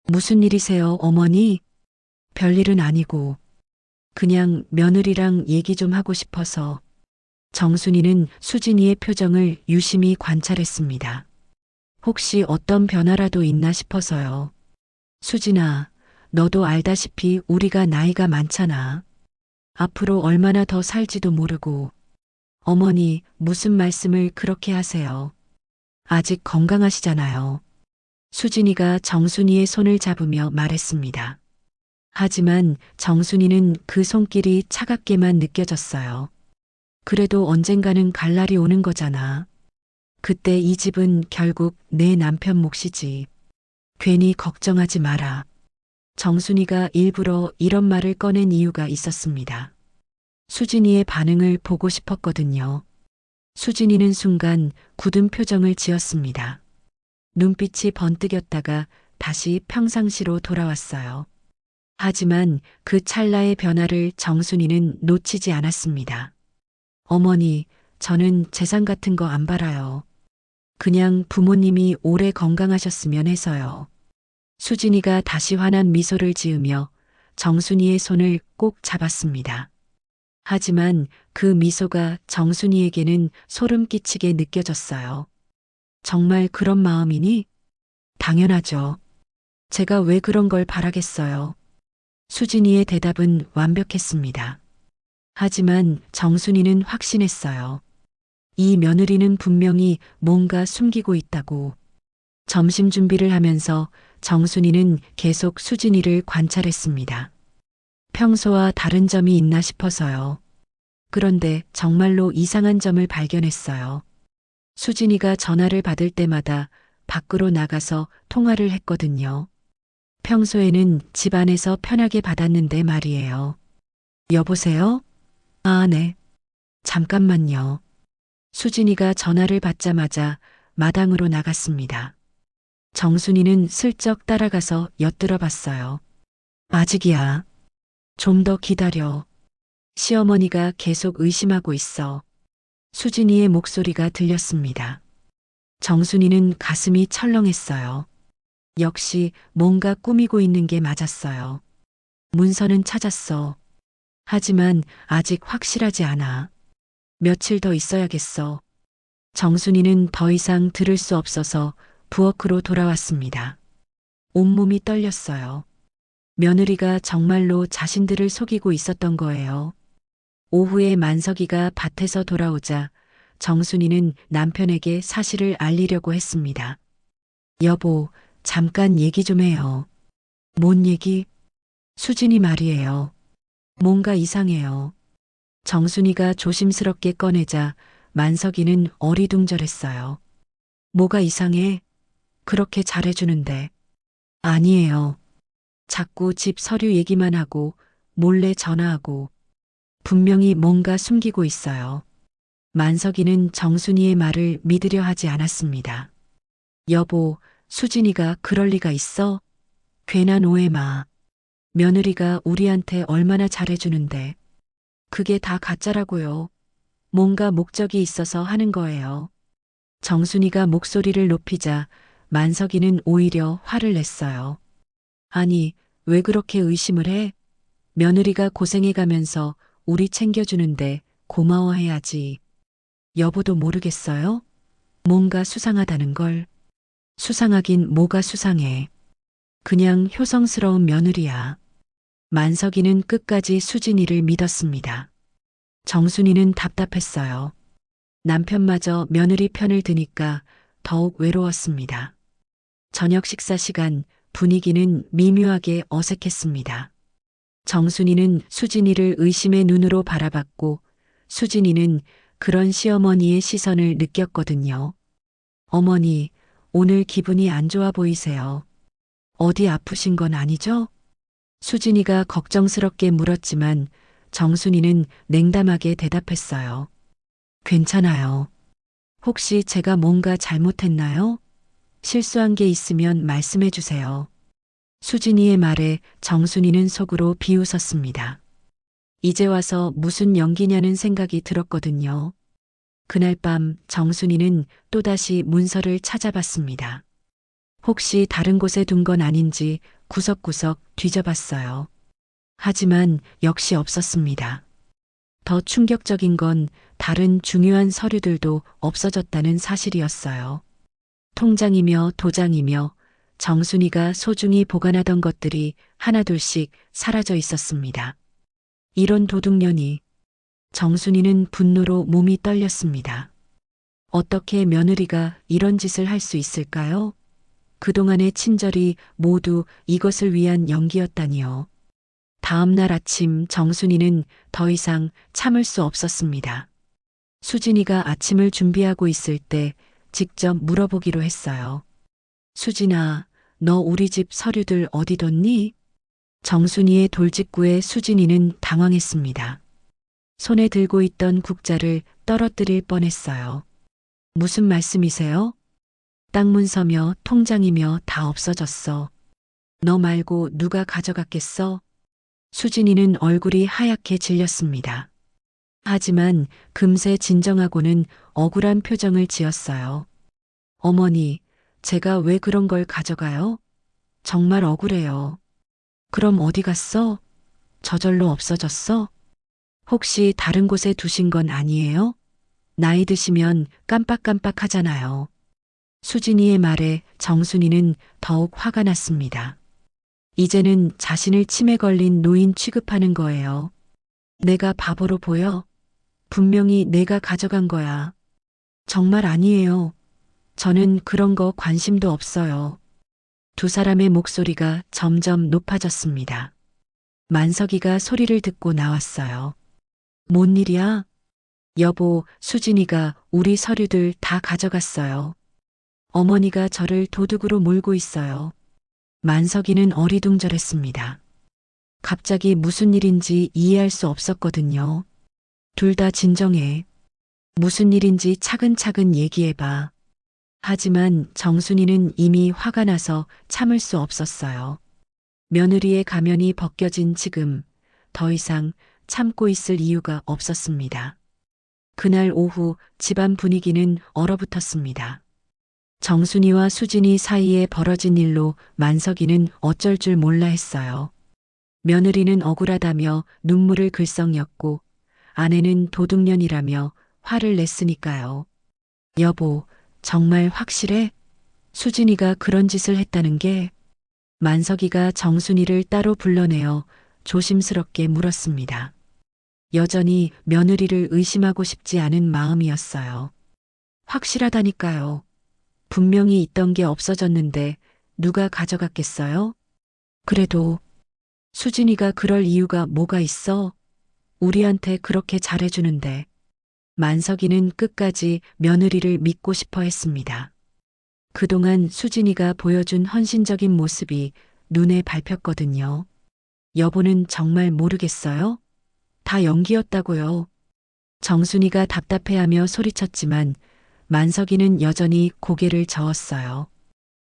무슨 일이세요, 어머니? 별일은 아니고 그냥 며느리랑 얘기 좀 하고 싶어서. 정순이는 수진이의 표정을 유심히 관찰했습니다. 혹시 어떤 변화라도 있나 싶어서요. 수진아, 너도 알다시피 우리가 나이가 많잖아. 앞으로 얼마나 더 살지도 모르고. 어머니, 무슨 말씀을 그렇게 하세요. 아직 건강하시잖아요. 수진이가 정순이의 손을 잡으며 말했습니다. 하지만 정순이는 그 손길이 차갑게만 느껴졌어요. 그래도 언젠가는 갈 날이 오는 거잖아. 그때 이 집은 결국 내 남편 몫이지. 괜히 걱정하지 마라. 정순이가 일부러 이런 말을 꺼낸 이유가 있었습니다. 수진이의 반응을 보고 싶었거든요. 수진이는 순간 굳은 표정을 지었습니다. 눈빛이 번뜩였다가 다시 평상시로 돌아왔어요. 하지만 그 찰나의 변화를 정순이는 놓치지 않았습니다. 어머니, 저는 재산 같은 거 안 바라요. 그냥 부모님이 오래 건강하셨으면 해서요. 수진이가 다시 환한 미소를 지으며 정순이의 손을 꼭 잡았습니다. 하지만 그 미소가 정순이에게는 소름 끼치게 느껴졌어요. 정말 그런 마음이니? 당연하죠. 제가 왜 그런 걸 바라겠어요. 수진이의 대답은 완벽했습니다. 하지만 정순이는 확신했어요. 이 며느리는 분명히 뭔가 숨기고 있다고. 점심 준비를 하면서 정순이는 계속 수진이를 관찰했습니다. 평소와 다른 점이 있나 싶어서요. 그런데 정말로 이상한 점을 발견했어요. 수진이가 전화를 받을 때마다 밖으로 나가서 통화를 했거든요. 평소에는 집 안에서 편하게 받았는데 말이에요. 여보세요? 아, 네. 잠깐만요. 수진이가 전화를 받자마자 마당으로 나갔습니다. 정순이는 슬쩍 따라가서 엿들어 봤어요. 아직이야. 좀 더 기다려. 시어머니가 계속 의심하고 있어. 수진이의 목소리가 들렸습니다. 정순이는 가슴이 철렁했어요. 역시 뭔가 꾸미고 있는 게 맞았어요. 문서는 찾았어. 하지만 아직 확실하지 않아. 며칠 더 있어야겠어. 정순이는 더 이상 들을 수 없어서 부엌으로 돌아왔습니다. 온몸이 떨렸어요. 며느리가 정말로 자신들을 속이고 있었던 거예요. 오후에 만석이가 밭에서 돌아오자 정순이는 남편에게 사실을 알리려고 했습니다. 여보, 잠깐 얘기 좀 해요. 뭔 얘기? 수진이 말이에요. 뭔가 이상해요. 정순이가 조심스럽게 꺼내자 만석이는 어리둥절했어요. 뭐가 이상해? 그렇게 잘해주는데. 아니에요. 자꾸 집 서류 얘기만 하고 몰래 전화하고 분명히 뭔가 숨기고 있어요. 만석이는 정순이의 말을 믿으려 하지 않았습니다. 여보, 수진이가 그럴 리가 있어? 괜한 오해 마. 며느리가 우리한테 얼마나 잘해주는데. 그게 다 가짜라고요. 뭔가 목적이 있어서 하는 거예요. 정순이가 목소리를 높이자 만석이는 오히려 화를 냈어요. 아니, 왜 그렇게 의심을 해? 며느리가 고생해가면서 우리 챙겨주는데 고마워해야지. 여보도 모르겠어요? 뭔가 수상하다는 걸. 수상하긴 뭐가 수상해. 그냥 효성스러운 며느리야. 만석이는 끝까지 수진이를 믿었습니다. 정순이는 답답했어요. 남편마저 며느리 편을 드니까 더욱 외로웠습니다. 저녁 식사 시간 분위기는 미묘하게 어색했습니다. 정순이는 수진이를 의심의 눈으로 바라봤고 수진이는 그런 시어머니의 시선을 느꼈거든요. 어머니, 오늘 기분이 안 좋아 보이세요. 어디 아프신 건 아니죠? 수진이가 걱정스럽게 물었지만 정순이는 냉담하게 대답했어요. 괜찮아요. 혹시 제가 뭔가 잘못했나요? 실수한 게 있으면 말씀해 주세요. 수진이의 말에 정순이는 속으로 비웃었습니다. 이제 와서 무슨 연기냐는 생각이 들었거든요. 그날 밤 정순이는 또다시 문서를 찾아봤습니다. 혹시 다른 곳에 둔 건 아닌지 구석구석 뒤져봤어요. 하지만 역시 없었습니다. 더 충격적인 건 다른 중요한 서류들도 없어졌다는 사실이었어요. 통장이며 도장이며 정순이가 소중히 보관하던 것들이 하나둘씩 사라져 있었습니다. 이런 도둑년이. 정순이는 분노로 몸이 떨렸습니다. 어떻게 며느리가 이런 짓을 할 수 있을까요? 그동안의 친절이 모두 이것을 위한 연기였다니요. 다음 날 아침 정순이는 더 이상 참을 수 없었습니다. 수진이가 아침을 준비하고 있을 때 직접 물어보기로 했어요. 수진아, 너 우리 집 서류들 어디 뒀니? 정순이의 돌직구에 수진이는 당황했습니다. 손에 들고 있던 국자를 떨어뜨릴 뻔했어요. 무슨 말씀이세요? 땅 문서며 통장이며 다 없어졌어. 너 말고 누가 가져갔겠어? 수진이는 얼굴이 하얗게 질렸습니다. 하지만 금세 진정하고는 억울한 표정을 지었어요. 어머니, 제가 왜 그런 걸 가져가요? 정말 억울해요. 그럼 어디 갔어? 저절로 없어졌어? 혹시 다른 곳에 두신 건 아니에요? 나이 드시면 깜빡깜빡 하잖아요. 수진이의 말에 정순이는 더욱 화가 났습니다. 이제는 자신을 치매 걸린 노인 취급하는 거예요. 내가 바보로 보여? 분명히 내가 가져간 거야. 정말 아니에요. 저는 그런 거 관심도 없어요. 두 사람의 목소리가 점점 높아졌습니다. 만석이가 소리를 듣고 나왔어요. 뭔 일이야? 여보, 수진이가 우리 서류들 다 가져갔어요. 어머니가 저를 도둑으로 몰고 있어요. 만석이는 어리둥절했습니다. 갑자기 무슨 일인지 이해할 수 없었거든요. 둘 다 진정해. 무슨 일인지 차근차근 얘기해봐. 하지만 정순이는 이미 화가 나서 참을 수 없었어요. 며느리의 가면이 벗겨진 지금 더 이상 참고 있을 이유가 없었습니다. 그날 오후 집안 분위기는 얼어붙었습니다. 정순이와 수진이 사이에 벌어진 일로 만석이는 어쩔 줄 몰라 했어요. 며느리는 억울하다며 눈물을 글썽였고 아내는 도둑년이라며 화를 냈으니까요. 여보, 정말 확실해? 수진이가 그런 짓을 했다는 게? 만석이가 정순이를 따로 불러내어 조심스럽게 물었습니다. 여전히 며느리를 의심하고 싶지 않은 마음이었어요. 확실하다니까요. 분명히 있던 게 없어졌는데 누가 가져갔겠어요? 그래도 수진이가 그럴 이유가 뭐가 있어? 우리한테 그렇게 잘해주는데. 만석이는 끝까지 며느리를 믿고 싶어 했습니다. 그동안 수진이가 보여준 헌신적인 모습이 눈에 밟혔거든요. 여보는 정말 모르겠어요? 다 연기였다고요. 정순이가 답답해하며 소리쳤지만 만석이는 여전히 고개를 저었어요.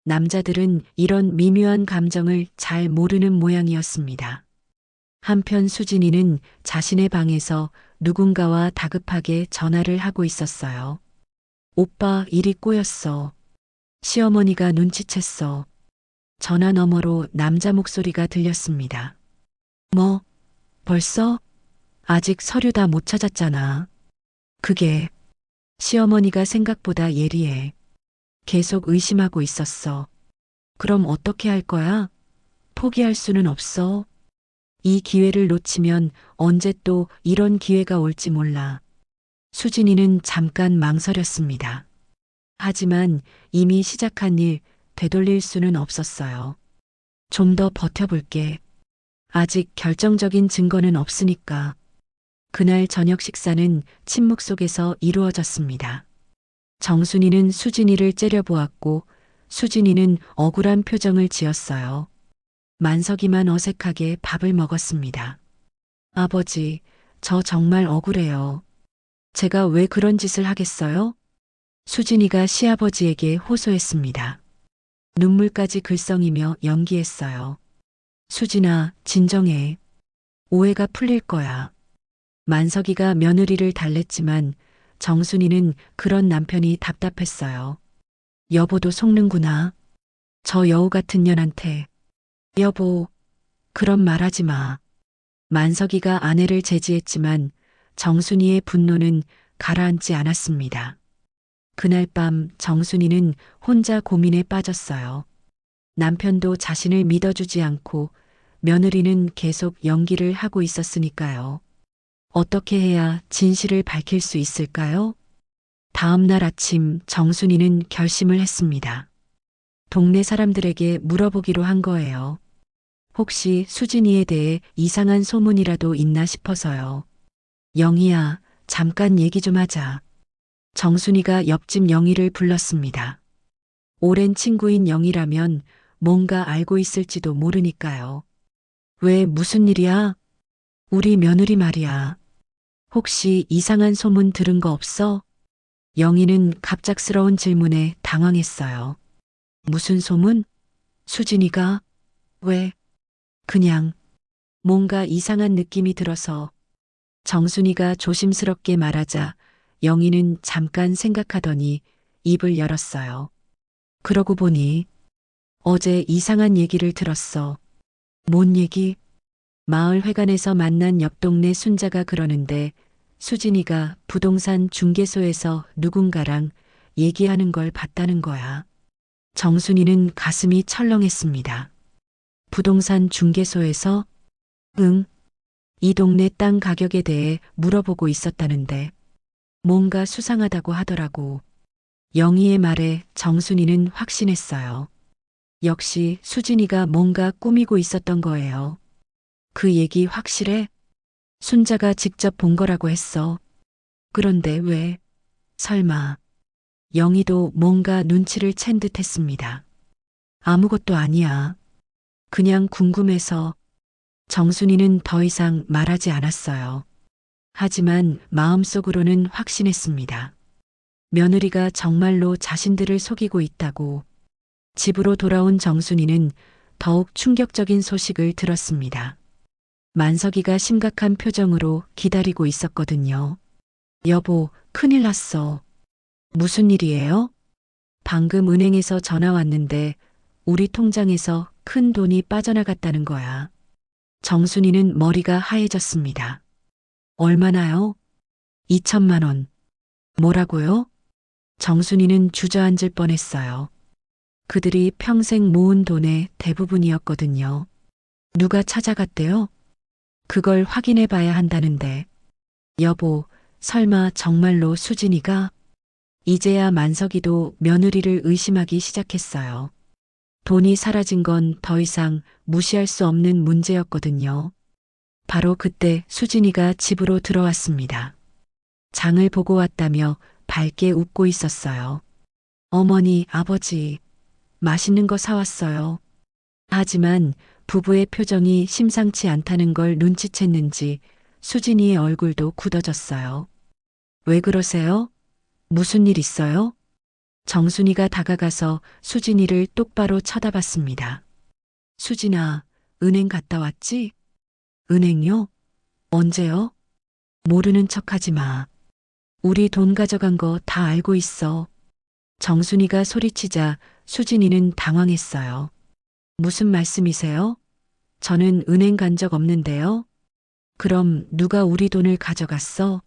남자들은 이런 미묘한 감정을 잘 모르는 모양이었습니다. 한편 수진이는 자신의 방에서 누군가와 다급하게 전화를 하고 있었어요. 오빠, 일이 꼬였어. 시어머니가 눈치챘어. 전화 너머로 남자 목소리가 들렸습니다. 뭐? 벌써? 아직 서류 다 못 찾았잖아. 그게 시어머니가 생각보다 예리해. 계속 의심하고 있었어. 그럼 어떻게 할 거야? 포기할 수는 없어. 이 기회를 놓치면 언제 또 이런 기회가 올지 몰라. 수진이는 잠깐 망설였습니다. 하지만 이미 시작한 일 되돌릴 수는 없었어요. 좀 더 버텨볼게. 아직 결정적인 증거는 없으니까. 그날 저녁 식사는 침묵 속에서 이루어졌습니다. 정순이는 수진이를 째려보았고 수진이는 억울한 표정을 지었어요. 만석이만 어색하게 밥을 먹었습니다. 아버지, 저 정말 억울해요. 제가 왜 그런 짓을 하겠어요? 수진이가 시아버지에게 호소했습니다. 눈물까지 글썽이며 연기했어요. 수진아, 진정해. 오해가 풀릴 거야. 만석이가 며느리를 달랬지만 정순이는 그런 남편이 답답했어요. 여보도 속는구나. 저 여우 같은 년한테. 여보, 그런 말 하지 마. 만석이가 아내를 제지했지만 정순이의 분노는 가라앉지 않았습니다. 그날 밤 정순이는 혼자 고민에 빠졌어요. 남편도 자신을 믿어주지 않고 며느리는 계속 연기를 하고 있었으니까요. 어떻게 해야 진실을 밝힐 수 있을까요? 다음 날 아침 정순이는 결심을 했습니다. 동네 사람들에게 물어보기로 한 거예요. 혹시 수진이에 대해 이상한 소문이라도 있나 싶어서요. 영희야, 잠깐 얘기 좀 하자. 정순이가 옆집 영희를 불렀습니다. 오랜 친구인 영희라면 뭔가 알고 있을지도 모르니까요. 왜 무슨 일이야? 우리 며느리 말이야. 혹시 이상한 소문 들은 거 없어? 영희는 갑작스러운 질문에 당황했어요. 무슨 소문? 수진이가? 왜? 그냥 뭔가 이상한 느낌이 들어서. 정순이가 조심스럽게 말하자 영희는 잠깐 생각하더니 입을 열었어요. 그러고 보니 어제 이상한 얘기를 들었어. 뭔 얘기? 마을 회관에서 만난 옆 동네 순자가 그러는데 수진이가 부동산 중개소에서 누군가랑 얘기하는 걸 봤다는 거야. 정순이는 가슴이 철렁했습니다. 부동산 중개소에서? 응. 이 동네 땅 가격에 대해 물어보고 있었다는데 뭔가 수상하다고 하더라고. 영희의 말에 정순이는 확신했어요. 역시 수진이가 뭔가 꾸미고 있었던 거예요. 그 얘기 확실해? 순자가 직접 본 거라고 했어. 그런데 왜? 설마. 영희도 뭔가 눈치를 챈 듯 했습니다. 아무것도 아니야. 그냥 궁금해서. 정순이는 더 이상 말하지 않았어요. 하지만 마음속으로는 확신했습니다. 며느리가 정말로 자신들을 속이고 있다고. 집으로 돌아온 정순이는 더욱 충격적인 소식을 들었습니다. 만석이가 심각한 표정으로 기다리고 있었거든요. 여보, 큰일 났어. 무슨 일이에요? 방금 은행에서 전화 왔는데 우리 통장에서 큰 돈이 빠져나갔다는 거야. 정순이는 머리가 하얘졌습니다. 얼마나요? 2천만 원. 뭐라고요? 정순이는 주저앉을 뻔했어요. 그들이 평생 모은 돈의 대부분이었거든요. 누가 찾아갔대요? 그걸 확인해 봐야 한다는데. 여보, 설마 정말로 수진이가? 이제야 만석이도 며느리를 의심하기 시작했어요. 돈이 사라진 건 더 이상 무시할 수 없는 문제였거든요. 바로 그때 수진이가 집으로 들어왔습니다. 장을 보고 왔다며 밝게 웃고 있었어요. 어머니, 아버지, 맛있는 거 사왔어요. 하지만 부부의 표정이 심상치 않다는 걸 눈치챘는지 수진이의 얼굴도 굳어졌어요. 왜 그러세요? 무슨 일 있어요? 정순이가 다가가서 수진이를 똑바로 쳐다봤습니다. 수진아, 은행 갔다 왔지? 은행요? 언제요? 모르는 척하지 마. 우리 돈 가져간 거 다 알고 있어. 정순이가 소리치자 수진이는 당황했어요. 무슨 말씀이세요? 저는 은행 간 적 없는데요. 그럼 누가 우리 돈을 가져갔어?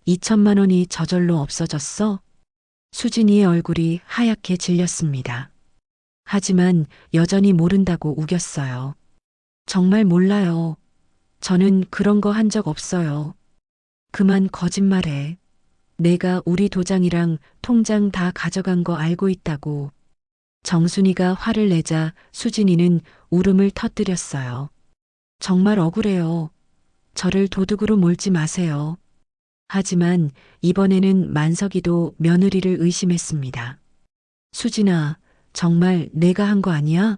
2천만 원이 저절로 없어졌어? 수진이의 얼굴이 하얗게 질렸습니다. 하지만 여전히 모른다고 우겼어요. 정말 몰라요. 저는 그런 거 한 적 없어요. 그만 거짓말해. 내가 우리 도장이랑 통장 다 가져간 거 알고 있다고. 정순이가 화를 내자 수진이는 울음을 터뜨렸어요. 정말 억울해요. 저를 도둑으로 몰지 마세요. 하지만 이번에는 만석이도 며느리를 의심했습니다. 수진아, 정말 내가 한 거 아니야?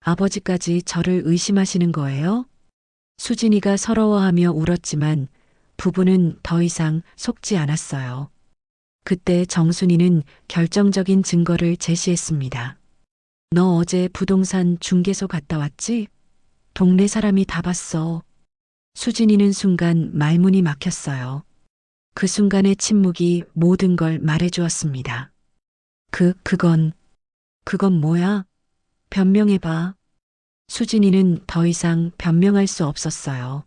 아버지까지 저를 의심하시는 거예요? 수진이가 서러워하며 울었지만 부부는 더 이상 속지 않았어요. 그때 정순이는 결정적인 증거를 제시했습니다. 너 어제 부동산 중개소 갔다 왔지? 동네 사람이 다 봤어. 수진이는 순간 말문이 막혔어요. 그 순간의 침묵이 모든 걸 말해주었습니다. 그건 뭐야? 변명해봐. 수진이는 더 이상 변명할 수 없었어요.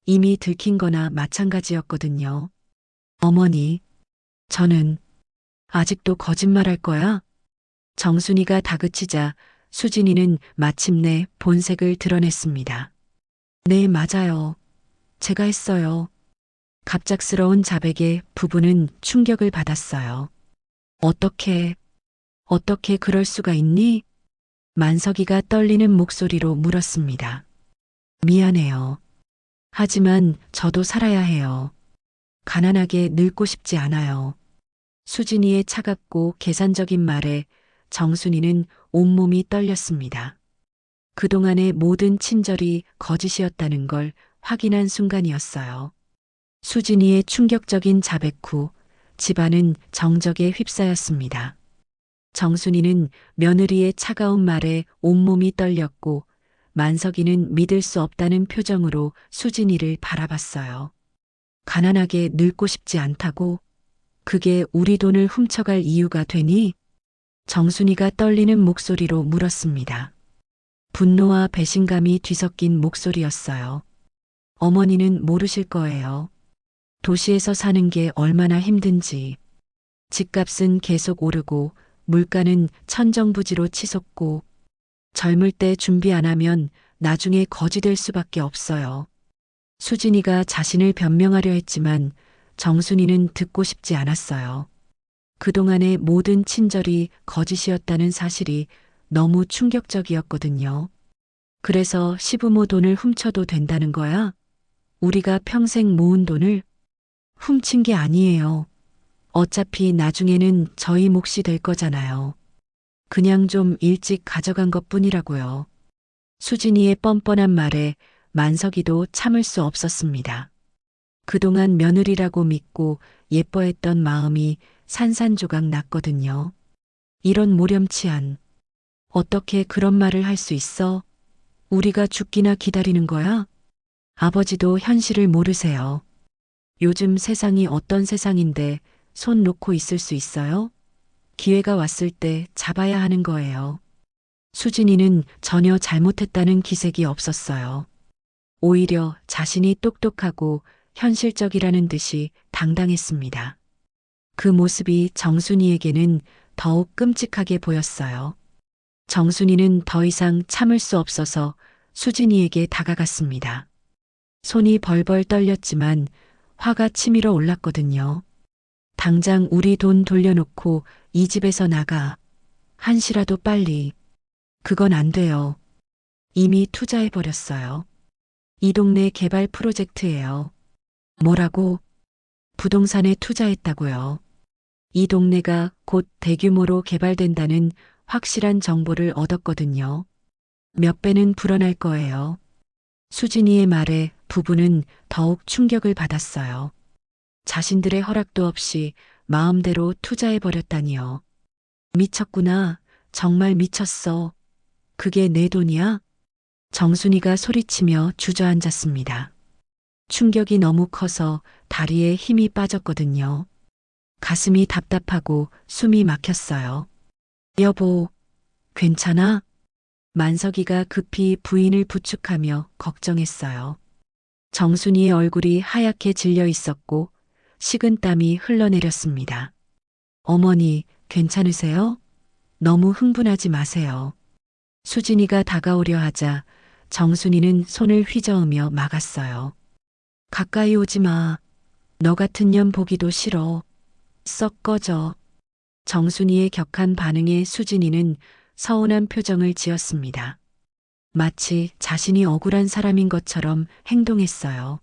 이미 들킨 거나 마찬가지였거든요. 어머니, 저는 아직도 거짓말할 거야? 정순이가 다그치자 수진이는 마침내 본색을 드러냈습니다. 네, 맞아요. 제가 했어요. 갑작스러운 자백에 부부는 충격을 받았어요. 어떻게 그럴 수가 있니? 만석이가 떨리는 목소리로 물었습니다. 미안해요. 하지만 저도 살아야 해요. 가난하게 늙고 싶지 않아요. 수진이의 차갑고 계산적인 말에 정순이는 온몸이 떨렸습니다. 그동안의 모든 친절이 거짓이었다는 걸 확인한 순간이었어요. 수진이의 충격적인 자백 후 집안은 정적에 휩싸였습니다. 정순이는 며느리의 차가운 말에 온몸이 떨렸고 만석이는 믿을 수 없다는 표정으로 수진이를 바라봤어요. 가난하게 늙고 싶지 않다고? 그게 우리 돈을 훔쳐갈 이유가 되니? 정순이가 떨리는 목소리로 물었습니다. 분노와 배신감이 뒤섞인 목소리였어요. 어머니는 모르실 거예요. 도시에서 사는 게 얼마나 힘든지. 집값은 계속 오르고 물가는 천정부지로 치솟고 젊을 때 준비 안 하면 나중에 거지 될 수밖에 없어요. 수진이가 자신을 변명하려 했지만 정순이는 듣고 싶지 않았어요. 그동안의 모든 친절이 거짓이었다는 사실이 너무 충격적이었거든요. 그래서 시부모 돈을 훔쳐도 된다는 거야? 우리가 평생 모은 돈을 훔친 게 아니에요. 어차피 나중에는 저희 몫이 될 거잖아요. 그냥 좀 일찍 가져간 것뿐이라고요. 수진이의 뻔뻔한 말에 만석이도 참을 수 없었습니다. 그동안 며느리라고 믿고 예뻐했던 마음이 산산조각 났거든요. 이런 모렴치한. 어떻게 그런 말을 할 수 있어? 우리가 죽기나 기다리는 거야? 아버지도 현실을 모르세요. 요즘 세상이 어떤 세상인데 손 놓고 있을 수 있어요? 기회가 왔을 때 잡아야 하는 거예요. 수진이는 전혀 잘못했다는 기색이 없었어요. 오히려 자신이 똑똑하고 현실적이라는 듯이 당당했습니다. 그 모습이 정순이에게는 더욱 끔찍하게 보였어요. 정순이는 더 이상 참을 수 없어서 수진이에게 다가갔습니다. 손이 벌벌 떨렸지만 화가 치밀어 올랐거든요. 당장 우리 돈 돌려놓고 이 집에서 나가. 한시라도 빨리. 그건 안 돼요. 이미 투자해버렸어요. 이 동네 개발 프로젝트예요. 뭐라고? 부동산에 투자했다고요. 이 동네가 곧 대규모로 개발된다는 확실한 정보를 얻었거든요. 몇 배는 불어날 거예요. 수진이의 말에 부부는 더욱 충격을 받았어요. 자신들의 허락도 없이 마음대로 투자해버렸다니요. 미쳤구나. 정말 미쳤어. 그게 내 돈이야? 정순이가 소리치며 주저앉았습니다. 충격이 너무 커서 다리에 힘이 빠졌거든요. 가슴이 답답하고 숨이 막혔어요. 여보, 괜찮아? 만석이가 급히 부인을 부축하며 걱정했어요. 정순이의 얼굴이 하얗게 질려 있었고 식은땀이 흘러내렸습니다. 어머니, 괜찮으세요? 너무 흥분하지 마세요. 수진이가 다가오려 하자 정순이는 손을 휘저으며 막았어요. 가까이 오지 마. 너 같은 년 보기도 싫어. 썩 꺼져. 정순이의 격한 반응에 수진이는 서운한 표정을 지었습니다. 마치 자신이 억울한 사람인 것처럼 행동했어요.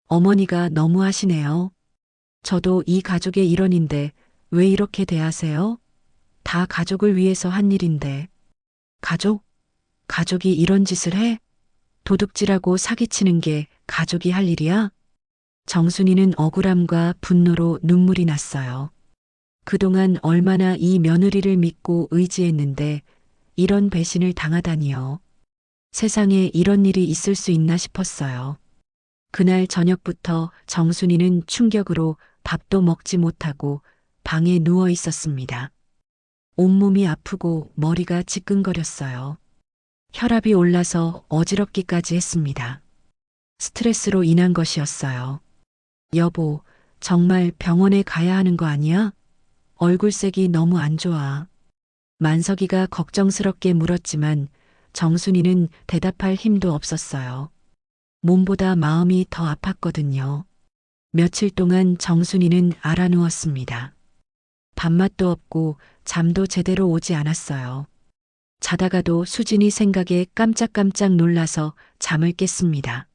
어머니가 너무하시네요. 저도 이 가족의 일원인데 왜 이렇게 대하세요? 다 가족을 위해서 한 일인데. 가족? 가족이 이런 짓을 해? 도둑질하고 사기치는 게 가족이 할 일이야? 정순이는 억울함과 분노로 눈물이 났어요. 그동안 얼마나 이 며느리를 믿고 의지했는데 이런 배신을 당하다니요. 세상에 이런 일이 있을 수 있나 싶었어요. 그날 저녁부터 정순이는 충격으로 밥도 먹지 못하고 방에 누워 있었습니다. 온몸이 아프고 머리가 지끈거렸어요. 혈압이 올라서 어지럽기까지 했습니다. 스트레스로 인한 것이었어요. 여보, 정말 병원에 가야 하는 거 아니야? 얼굴색이 너무 안 좋아. 만석이가 걱정스럽게 물었지만 정순이는 대답할 힘도 없었어요. 몸보다 마음이 더 아팠거든요. 며칠 동안 정순이는 알아누웠습니다. 밥맛도 없고 잠도 제대로 오지 않았어요. 자다가도 수진이 생각에 깜짝깜짝 놀라서 잠을 깼습니다.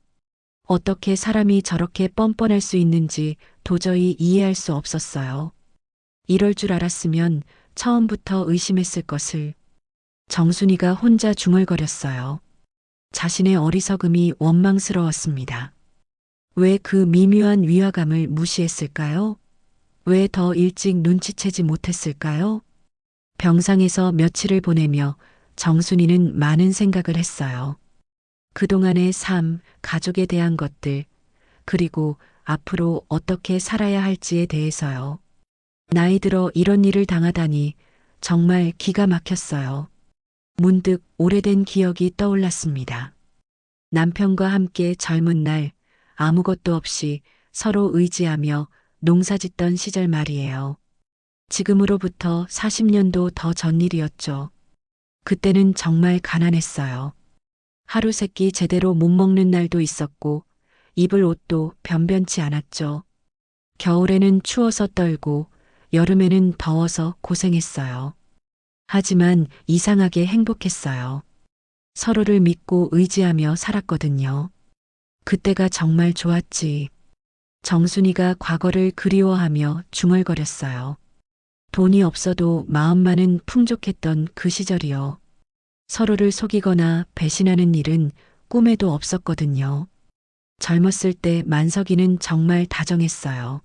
어떻게 사람이 저렇게 뻔뻔할 수 있는지 도저히 이해할 수 없었어요. 이럴 줄 알았으면 처음부터 의심했을 것을. 정순이가 혼자 중얼거렸어요. 자신의 어리석음이 원망스러웠습니다. 왜 그 미묘한 위화감을 무시했을까요? 왜 더 일찍 눈치채지 못했을까요? 병상에서 며칠을 보내며 정순이는 많은 생각을 했어요. 그동안의 삶, 가족에 대한 것들, 그리고 앞으로 어떻게 살아야 할지에 대해서요. 나이 들어 이런 일을 당하다니 정말 기가 막혔어요. 문득 오래된 기억이 떠올랐습니다. 남편과 함께 젊은 날 아무것도 없이 서로 의지하며 농사짓던 시절 말이에요. 지금으로부터 40년도 더 전 일이었죠. 그때는 정말 가난했어요. 하루 세끼 제대로 못 먹는 날도 있었고 입을 옷도 변변치 않았죠. 겨울에는 추워서 떨고 여름에는 더워서 고생했어요. 하지만 이상하게 행복했어요. 서로를 믿고 의지하며 살았거든요. 그때가 정말 좋았지. 정순이가 과거를 그리워하며 중얼거렸어요. 돈이 없어도 마음만은 풍족했던 그 시절이요. 서로를 속이거나 배신하는 일은 꿈에도 없었거든요. 젊었을 때 만석이는 정말 다정했어요.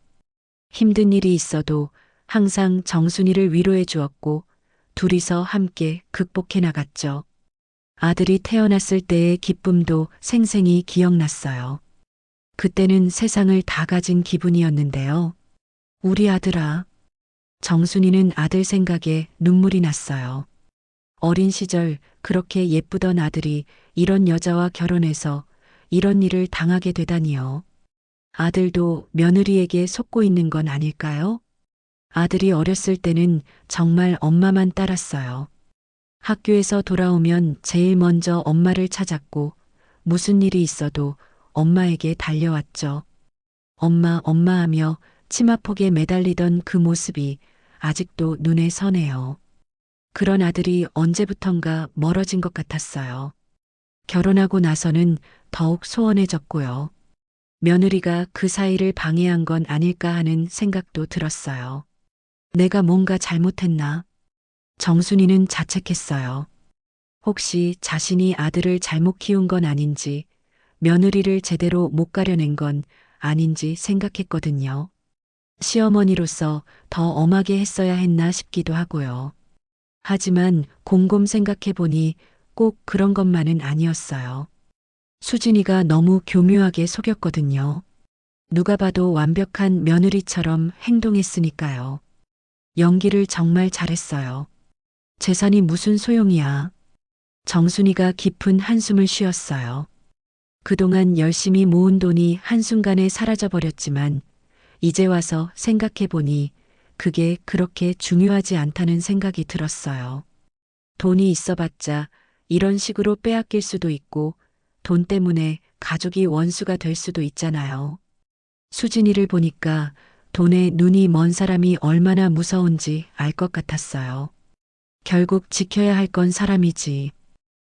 힘든 일이 있어도 항상 정순이를 위로해 주었고 둘이서 함께 극복해 나갔죠. 아들이 태어났을 때의 기쁨도 생생히 기억났어요. 그때는 세상을 다 가진 기분이었는데요. 우리 아들아. 정순이는 아들 생각에 눈물이 났어요. 어린 시절 그렇게 예쁘던 아들이 이런 여자와 결혼해서 이런 일을 당하게 되다니요. 아들도 며느리에게 속고 있는 건 아닐까요? 아들이 어렸을 때는 정말 엄마만 따랐어요. 학교에서 돌아오면 제일 먼저 엄마를 찾았고 무슨 일이 있어도 엄마에게 달려왔죠. 엄마, 엄마 하며 치마폭에 매달리던 그 모습이 아직도 눈에 선해요. 그런 아들이 언제부턴가 멀어진 것 같았어요. 결혼하고 나서는 더욱 소원해졌고요. 며느리가 그 사이를 방해한 건 아닐까 하는 생각도 들었어요. 내가 뭔가 잘못했나? 정순이는 자책했어요. 혹시 자신이 아들을 잘못 키운 건 아닌지, 며느리를 제대로 못 가려낸 건 아닌지 생각했거든요. 시어머니로서 더 엄하게 했어야 했나 싶기도 하고요. 하지만 곰곰 생각해보니 꼭 그런 것만은 아니었어요. 수진이가 너무 교묘하게 속였거든요. 누가 봐도 완벽한 며느리처럼 행동했으니까요. 연기를 정말 잘했어요. 재산이 무슨 소용이야. 정순이가 깊은 한숨을 쉬었어요. 그동안 열심히 모은 돈이 한순간에 사라져버렸지만 이제 와서 생각해보니 그게 그렇게 중요하지 않다는 생각이 들었어요. 돈이 있어봤자 이런 식으로 빼앗길 수도 있고 돈 때문에 가족이 원수가 될 수도 있잖아요. 수진이를 보니까 돈에 눈이 먼 사람이 얼마나 무서운지 알 것 같았어요. 결국 지켜야 할 건 사람이지.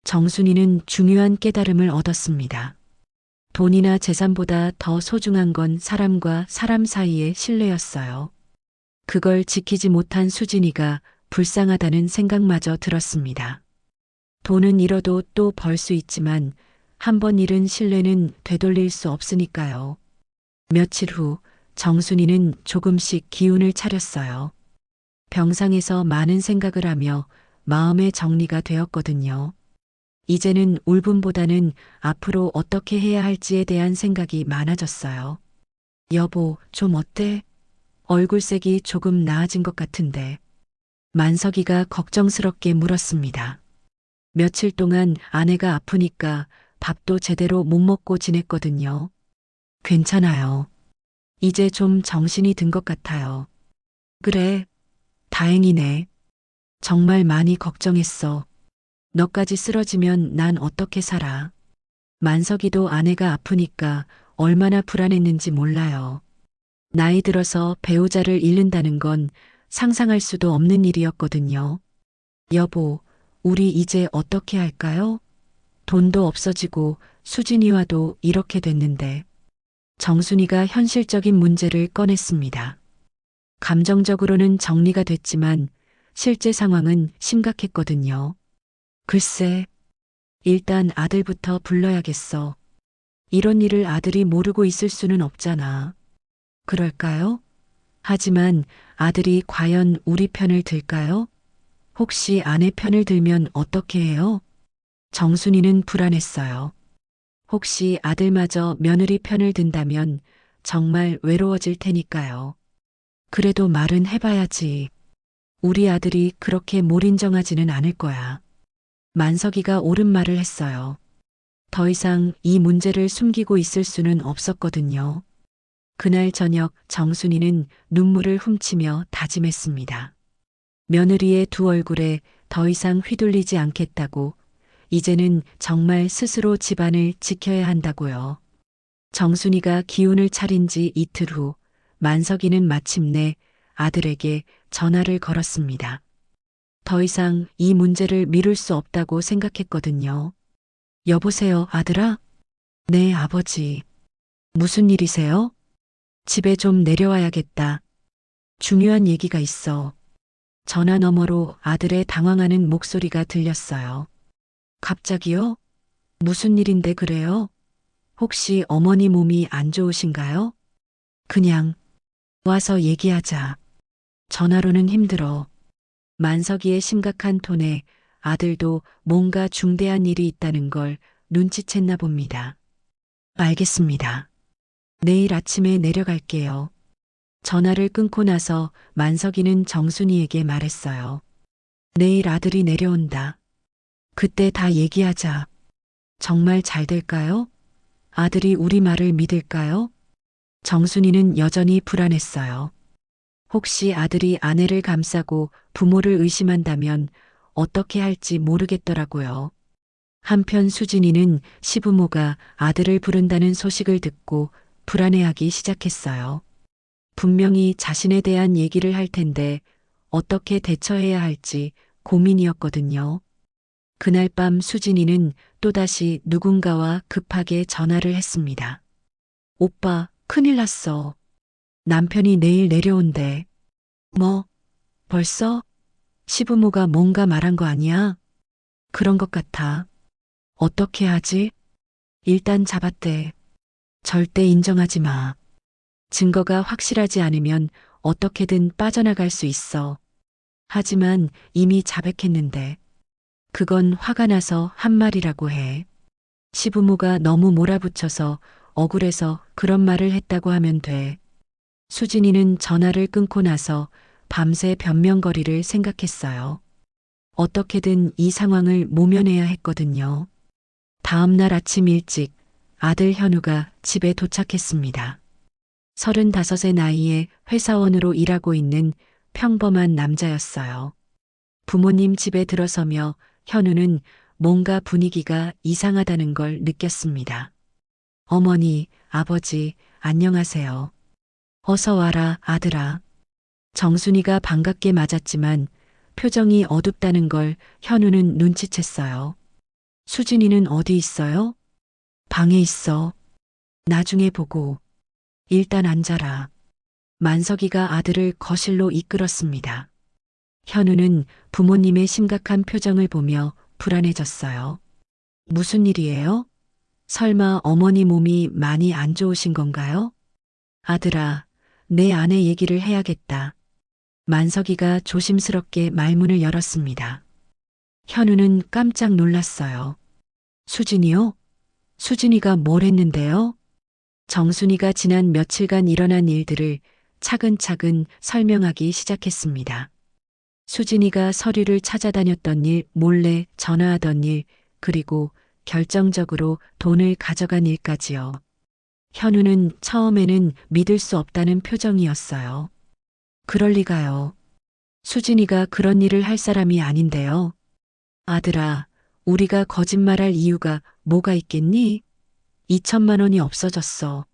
정순이는 중요한 깨달음을 얻었습니다. 돈이나 재산보다 더 소중한 건 사람과 사람 사이의 신뢰였어요. 그걸 지키지 못한 수진이가 불쌍하다는 생각마저 들었습니다. 돈은 잃어도 또 벌 수 있지만 한 번 잃은 신뢰는 되돌릴 수 없으니까요. 며칠 후 정순이는 조금씩 기운을 차렸어요. 병상에서 많은 생각을 하며 마음의 정리가 되었거든요. 이제는 울분보다는 앞으로 어떻게 해야 할지에 대한 생각이 많아졌어요. 여보, 좀 어때? 얼굴색이 조금 나아진 것 같은데. 만석이가 걱정스럽게 물었습니다. 며칠 동안 아내가 아프니까 밥도 제대로 못 먹고 지냈거든요. 괜찮아요. 이제 좀 정신이 든 것 같아요. 그래, 다행이네. 정말 많이 걱정했어. 너까지 쓰러지면 난 어떻게 살아. 만석이도 아내가 아프니까 얼마나 불안했는지 몰라요. 나이 들어서 배우자를 잃는다는 건 상상할 수도 없는 일이었거든요. 여보, 우리 이제 어떻게 할까요? 돈도 없어지고 수진이와도 이렇게 됐는데. 정순이가 현실적인 문제를 꺼냈습니다. 감정적으로는 정리가 됐지만 실제 상황은 심각했거든요. 글쎄, 일단 아들부터 불러야겠어. 이런 일을 아들이 모르고 있을 수는 없잖아. 그럴까요? 하지만 아들이 과연 우리 편을 들까요? 혹시 아내 편을 들면 어떻게 해요? 정순이는 불안했어요. 혹시 아들마저 며느리 편을 든다면 정말 외로워질 테니까요. 그래도 말은 해봐야지. 우리 아들이 그렇게 몰인정하지는 않을 거야. 만석이가 옳은 말을 했어요. 더 이상 이 문제를 숨기고 있을 수는 없었거든요. 그날 저녁 정순이는 눈물을 훔치며 다짐했습니다. 며느리의 두 얼굴에 더 이상 휘둘리지 않겠다고, 이제는 정말 스스로 집안을 지켜야 한다고요. 정순이가 기운을 차린 지 이틀 후, 만석이는 마침내 아들에게 전화를 걸었습니다. 더 이상 이 문제를 미룰 수 없다고 생각했거든요. 여보세요, 아들아? 네, 아버지. 무슨 일이세요? 집에 좀 내려와야겠다. 중요한 얘기가 있어. 전화 너머로 아들의 당황하는 목소리가 들렸어요. 갑자기요? 무슨 일인데 그래요? 혹시 어머니 몸이 안 좋으신가요? 그냥 와서 얘기하자. 전화로는 힘들어. 만석이의 심각한 톤에 아들도 뭔가 중대한 일이 있다는 걸 눈치챘나 봅니다. 알겠습니다. 내일 아침에 내려갈게요. 전화를 끊고 나서 만석이는 정순이에게 말했어요. 내일 아들이 내려온다. 그때 다 얘기하자. 정말 잘 될까요? 아들이 우리 말을 믿을까요? 정순이는 여전히 불안했어요. 혹시 아들이 아내를 감싸고 부모를 의심한다면 어떻게 할지 모르겠더라고요. 한편 수진이는 시부모가 아들을 부른다는 소식을 듣고 불안해하기 시작했어요. 분명히 자신에 대한 얘기를 할 텐데 어떻게 대처해야 할지 고민이었거든요. 그날 밤 수진이는 또다시 누군가와 급하게 전화를 했습니다. 오빠, 큰일 났어. 남편이 내일 내려온대. 뭐, 벌써? 시부모가 뭔가 말한 거 아니야? 그런 것 같아. 어떻게 하지? 일단 잡았대. 절대 인정하지 마. 증거가 확실하지 않으면 어떻게든 빠져나갈 수 있어. 하지만 이미 자백했는데. 그건 화가 나서 한 말이라고 해. 시부모가 너무 몰아붙여서 억울해서 그런 말을 했다고 하면 돼. 수진이는 전화를 끊고 나서 밤새 변명거리를 생각했어요. 어떻게든 이 상황을 모면해야 했거든요. 다음 날 아침 일찍 아들 현우가 집에 도착했습니다. 35의 나이에 회사원으로 일하고 있는 평범한 남자였어요. 부모님 집에 들어서며 현우는 뭔가 분위기가 이상하다는 걸 느꼈습니다. 어머니, 아버지, 안녕하세요. 어서 와라, 아들아. 정순이가 반갑게 맞았지만 표정이 어둡다는 걸 현우는 눈치챘어요. 수진이는 어디 있어요? 방에 있어. 나중에 보고. 일단 앉아라. 만석이가 아들을 거실로 이끌었습니다. 현우는 부모님의 심각한 표정을 보며 불안해졌어요. 무슨 일이에요? 설마 어머니 몸이 많이 안 좋으신 건가요? 아들아, 내 아내 얘기를 해야겠다. 만석이가 조심스럽게 말문을 열었습니다. 현우는 깜짝 놀랐어요. 수진이요? 수진이가 뭘 했는데요? 정순이가 지난 며칠간 일어난 일들을 차근차근 설명하기 시작했습니다. 수진이가 서류를 찾아다녔던 일, 몰래 전화하던 일, 그리고 결정적으로 돈을 가져간 일까지요. 현우는 처음에는 믿을 수 없다는 표정이었어요. 그럴 리가요. 수진이가 그런 일을 할 사람이 아닌데요. 아들아, 우리가 거짓말할 이유가 뭐가 있겠니? 2천만 원이 없어졌어.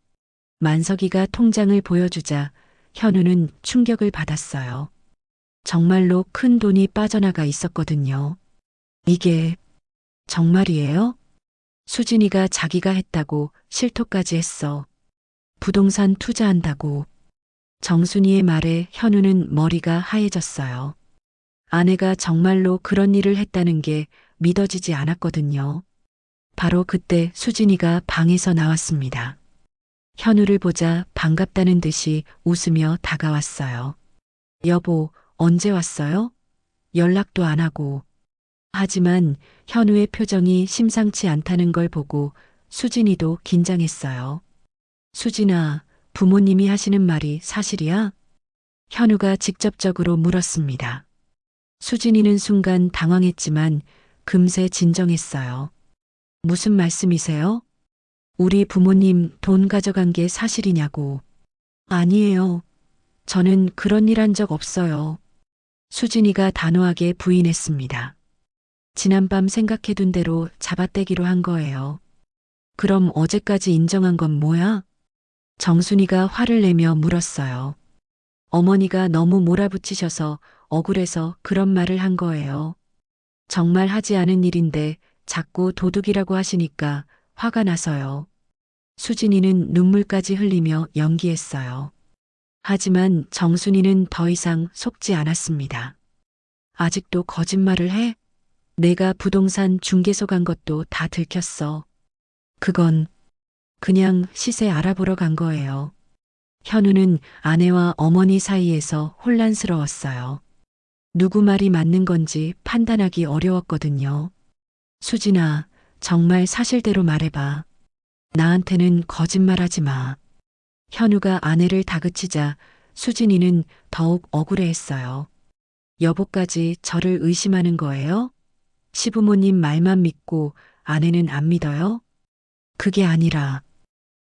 만석이가 통장을 보여주자 현우는 충격을 받았어요. 정말로 큰 돈이 빠져나가 있었거든요. 이게 정말이에요? 수진이가 자기가 했다고 실토까지 했어. 부동산 투자한다고. 정순이의 말에 현우는 머리가 하얘졌어요. 아내가 정말로 그런 일을 했다는 게 믿어지지 않았거든요. 바로 그때 수진이가 방에서 나왔습니다. 현우를 보자 반갑다는 듯이 웃으며 다가왔어요. 여보, 언제 왔어요? 연락도 안 하고. 하지만 현우의 표정이 심상치 않다는 걸 보고 수진이도 긴장했어요. 수진아, 부모님이 하시는 말이 사실이야? 현우가 직접적으로 물었습니다. 수진이는 순간 당황했지만 금세 진정했어요. 무슨 말씀이세요? 우리 부모님 돈 가져간 게 사실이냐고. 아니에요. 저는 그런 일 한 적 없어요. 수진이가 단호하게 부인했습니다. 지난밤 생각해둔 대로 잡아떼기로 한 거예요. 그럼 어제까지 인정한 건 뭐야? 정순이가 화를 내며 물었어요. 어머니가 너무 몰아붙이셔서 억울해서 그런 말을 한 거예요. 정말 하지 않은 일인데 자꾸 도둑이라고 하시니까 화가 나서요. 수진이는 눈물까지 흘리며 연기했어요. 하지만 정순이는 더 이상 속지 않았습니다. 아직도 거짓말을 해? 내가 부동산 중개소 간 것도 다 들켰어. 그건 그냥 시세 알아보러 간 거예요. 현우는 아내와 어머니 사이에서 혼란스러웠어요. 누구 말이 맞는 건지 판단하기 어려웠거든요. 수진아, 정말 사실대로 말해봐. 나한테는 거짓말하지 마. 현우가 아내를 다그치자 수진이는 더욱 억울해했어요. 여보까지 저를 의심하는 거예요? 시부모님 말만 믿고 아내는 안 믿어요? 그게 아니라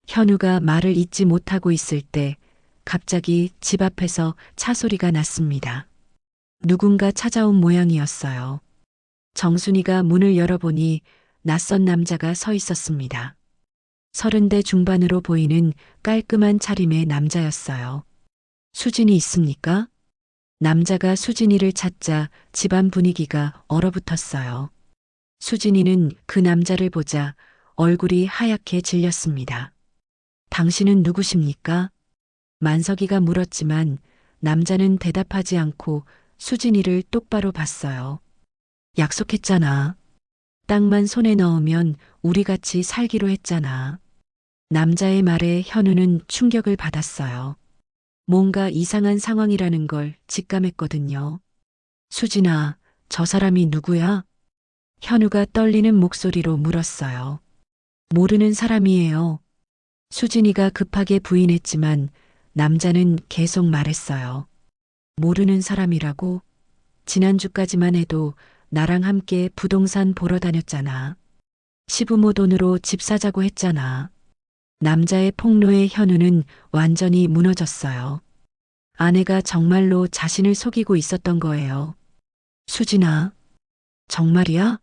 현우가 말을 잇지 못하고 있을 때 갑자기 집 앞에서 차 소리가 났습니다. 누군가 찾아온 모양이었어요. 정순이가 문을 열어보니 낯선 남자가 서 있었습니다. 30대 중반으로 보이는 깔끔한 차림의 남자였어요. 수진이 있습니까? 남자가 수진이를 찾자 집안 분위기가 얼어붙었어요. 수진이는 그 남자를 보자 얼굴이 하얗게 질렸습니다. 당신은 누구십니까? 만석이가 물었지만 남자는 대답하지 않고 수진이를 똑바로 봤어요. 약속했잖아. 땅만 손에 넣으면 우리 같이 살기로 했잖아. 남자의 말에 현우는 충격을 받았어요. 뭔가 이상한 상황이라는 걸 직감했거든요. 수진아, 저 사람이 누구야? 현우가 떨리는 목소리로 물었어요. 모르는 사람이에요. 수진이가 급하게 부인했지만 남자는 계속 말했어요. 모르는 사람이라고? 지난주까지만 해도 나랑 함께 부동산 보러 다녔잖아. 시부모 돈으로 집 사자고 했잖아. 남자의 폭로에 현우는 완전히 무너졌어요. 아내가 정말로 자신을 속이고 있었던 거예요. 수진아, 정말이야?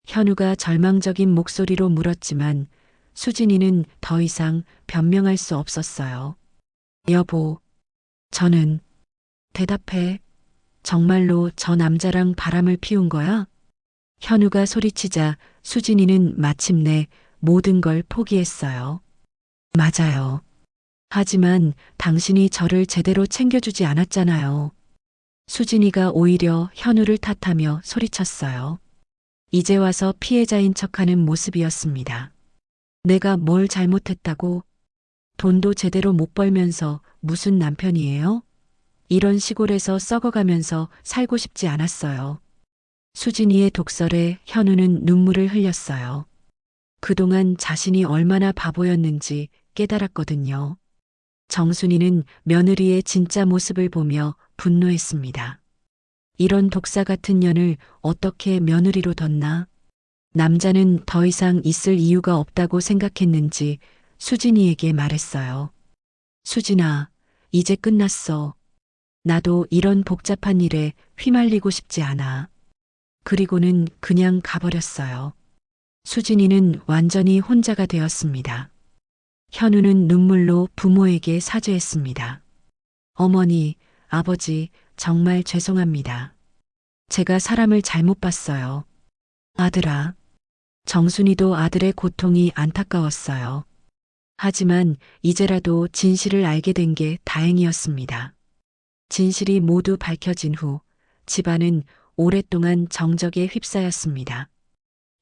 현우가 절망적인 목소리로 물었지만 수진이는 더 이상 변명할 수 없었어요. 여보, 저는 대답해. 정말로 저 남자랑 바람을 피운 거야? 현우가 소리치자 수진이는 마침내 모든 걸 포기했어요. 맞아요. 하지만 당신이 저를 제대로 챙겨주지 않았잖아요. 수진이가 오히려 현우를 탓하며 소리쳤어요. 이제 와서 피해자인 척하는 모습이었습니다. 내가 뭘 잘못했다고? 돈도 제대로 못 벌면서 무슨 남편이에요? 이런 시골에서 썩어가면서 살고 싶지 않았어요. 수진이의 독설에 현우는 눈물을 흘렸어요. 그동안 자신이 얼마나 바보였는지 깨달았거든요. 정순이는 며느리의 진짜 모습을 보며 분노했습니다. 이런 독사 같은 년을 어떻게 며느리로 뒀나? 남자는 더 이상 있을 이유가 없다고 생각했는지 수진이에게 말했어요. 수진아, 이제 끝났어. 나도 이런 복잡한 일에 휘말리고 싶지 않아. 그리고는 그냥 가버렸어요. 수진이는 완전히 혼자가 되었습니다. 현우는 눈물로 부모에게 사죄했습니다. 어머니, 아버지, 정말 죄송합니다. 제가 사람을 잘못 봤어요. 아들아. 정순이도 아들의 고통이 안타까웠어요. 하지만 이제라도 진실을 알게 된 게 다행이었습니다. 진실이 모두 밝혀진 후 집안은 오랫동안 정적에 휩싸였습니다.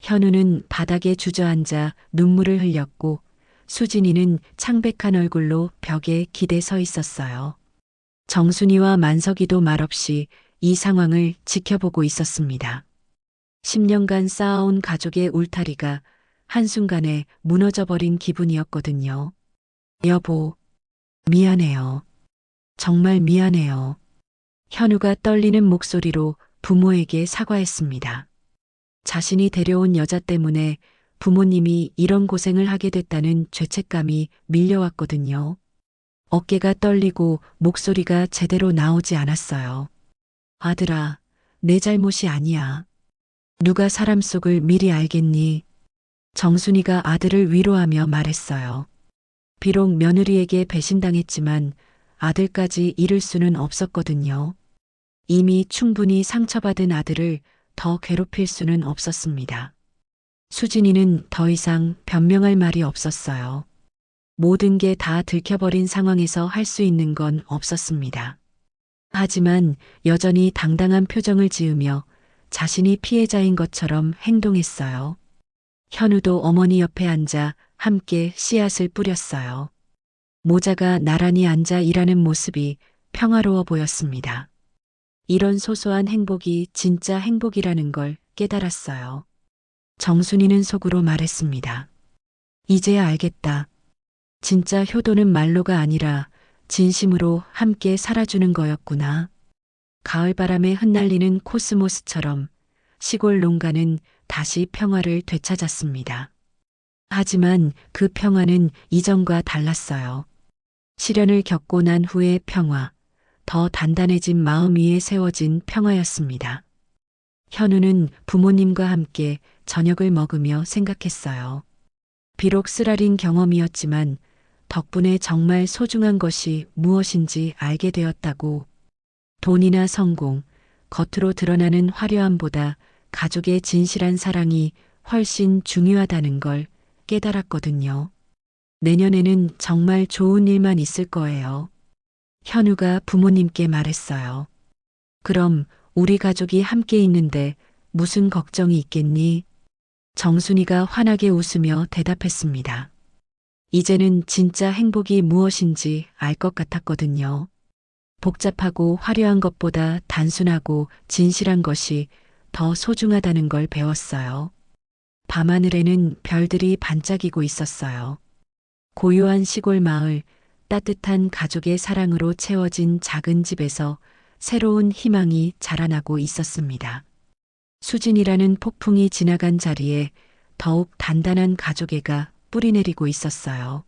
현우는 바닥에 주저앉아 눈물을 흘렸고 수진이는 창백한 얼굴로 벽에 기대 서 있었어요. 정순이와 만석이도 말없이 이 상황을 지켜보고 있었습니다. 10년간 쌓아온 가족의 울타리가 한순간에 무너져버린 기분이었거든요. 여보, 미안해요. 정말 미안해요. 현우가 떨리는 목소리로 부모에게 사과했습니다. 자신이 데려온 여자 때문에 부모님이 이런 고생을 하게 됐다는 죄책감이 밀려왔거든요. 어깨가 떨리고 목소리가 제대로 나오지 않았어요. 아들아, 내 잘못이 아니야. 누가 사람 속을 미리 알겠니? 정순이가 아들을 위로하며 말했어요. 비록 며느리에게 배신당했지만 아들까지 잃을 수는 없었거든요. 이미 충분히 상처받은 아들을 더 괴롭힐 수는 없었습니다. 수진이는 더 이상 변명할 말이 없었어요. 모든 게 다 들켜버린 상황에서 할 수 있는 건 없었습니다. 하지만 여전히 당당한 표정을 지으며 자신이 피해자인 것처럼 행동했어요. 현우도 어머니 옆에 앉아 함께 씨앗을 뿌렸어요. 모자가 나란히 앉아 일하는 모습이 평화로워 보였습니다. 이런 소소한 행복이 진짜 행복이라는 걸 깨달았어요. 정순이는 속으로 말했습니다. 이제야 알겠다. 진짜 효도는 말로가 아니라 진심으로 함께 살아주는 거였구나. 가을바람에 흩날리는 코스모스처럼 시골 농가는 다시 평화를 되찾았습니다. 하지만 그 평화는 이전과 달랐어요. 시련을 겪고 난 후의 평화, 더 단단해진 마음 위에 세워진 평화였습니다. 현우는 부모님과 함께 저녁을 먹으며 생각했어요. 비록 쓰라린 경험이었지만 덕분에 정말 소중한 것이 무엇인지 알게 되었다고. 돈이나 성공, 겉으로 드러나는 화려함보다 가족의 진실한 사랑이 훨씬 중요하다는 걸 깨달았거든요. 내년에는 정말 좋은 일만 있을 거예요. 현우가 부모님께 말했어요. 그럼 우리 가족이 함께 있는데 무슨 걱정이 있겠니? 정순이가 환하게 웃으며 대답했습니다. 이제는 진짜 행복이 무엇인지 알 것 같았거든요. 복잡하고 화려한 것보다 단순하고 진실한 것이 더 소중하다는 걸 배웠어요. 밤하늘에는 별들이 반짝이고 있었어요. 고요한 시골 마을, 따뜻한 가족의 사랑으로 채워진 작은 집에서 새로운 희망이 자라나고 있었습니다. 수진이라는 폭풍이 지나간 자리에 더욱 단단한 가족애가 뿌리내리고 있었어요.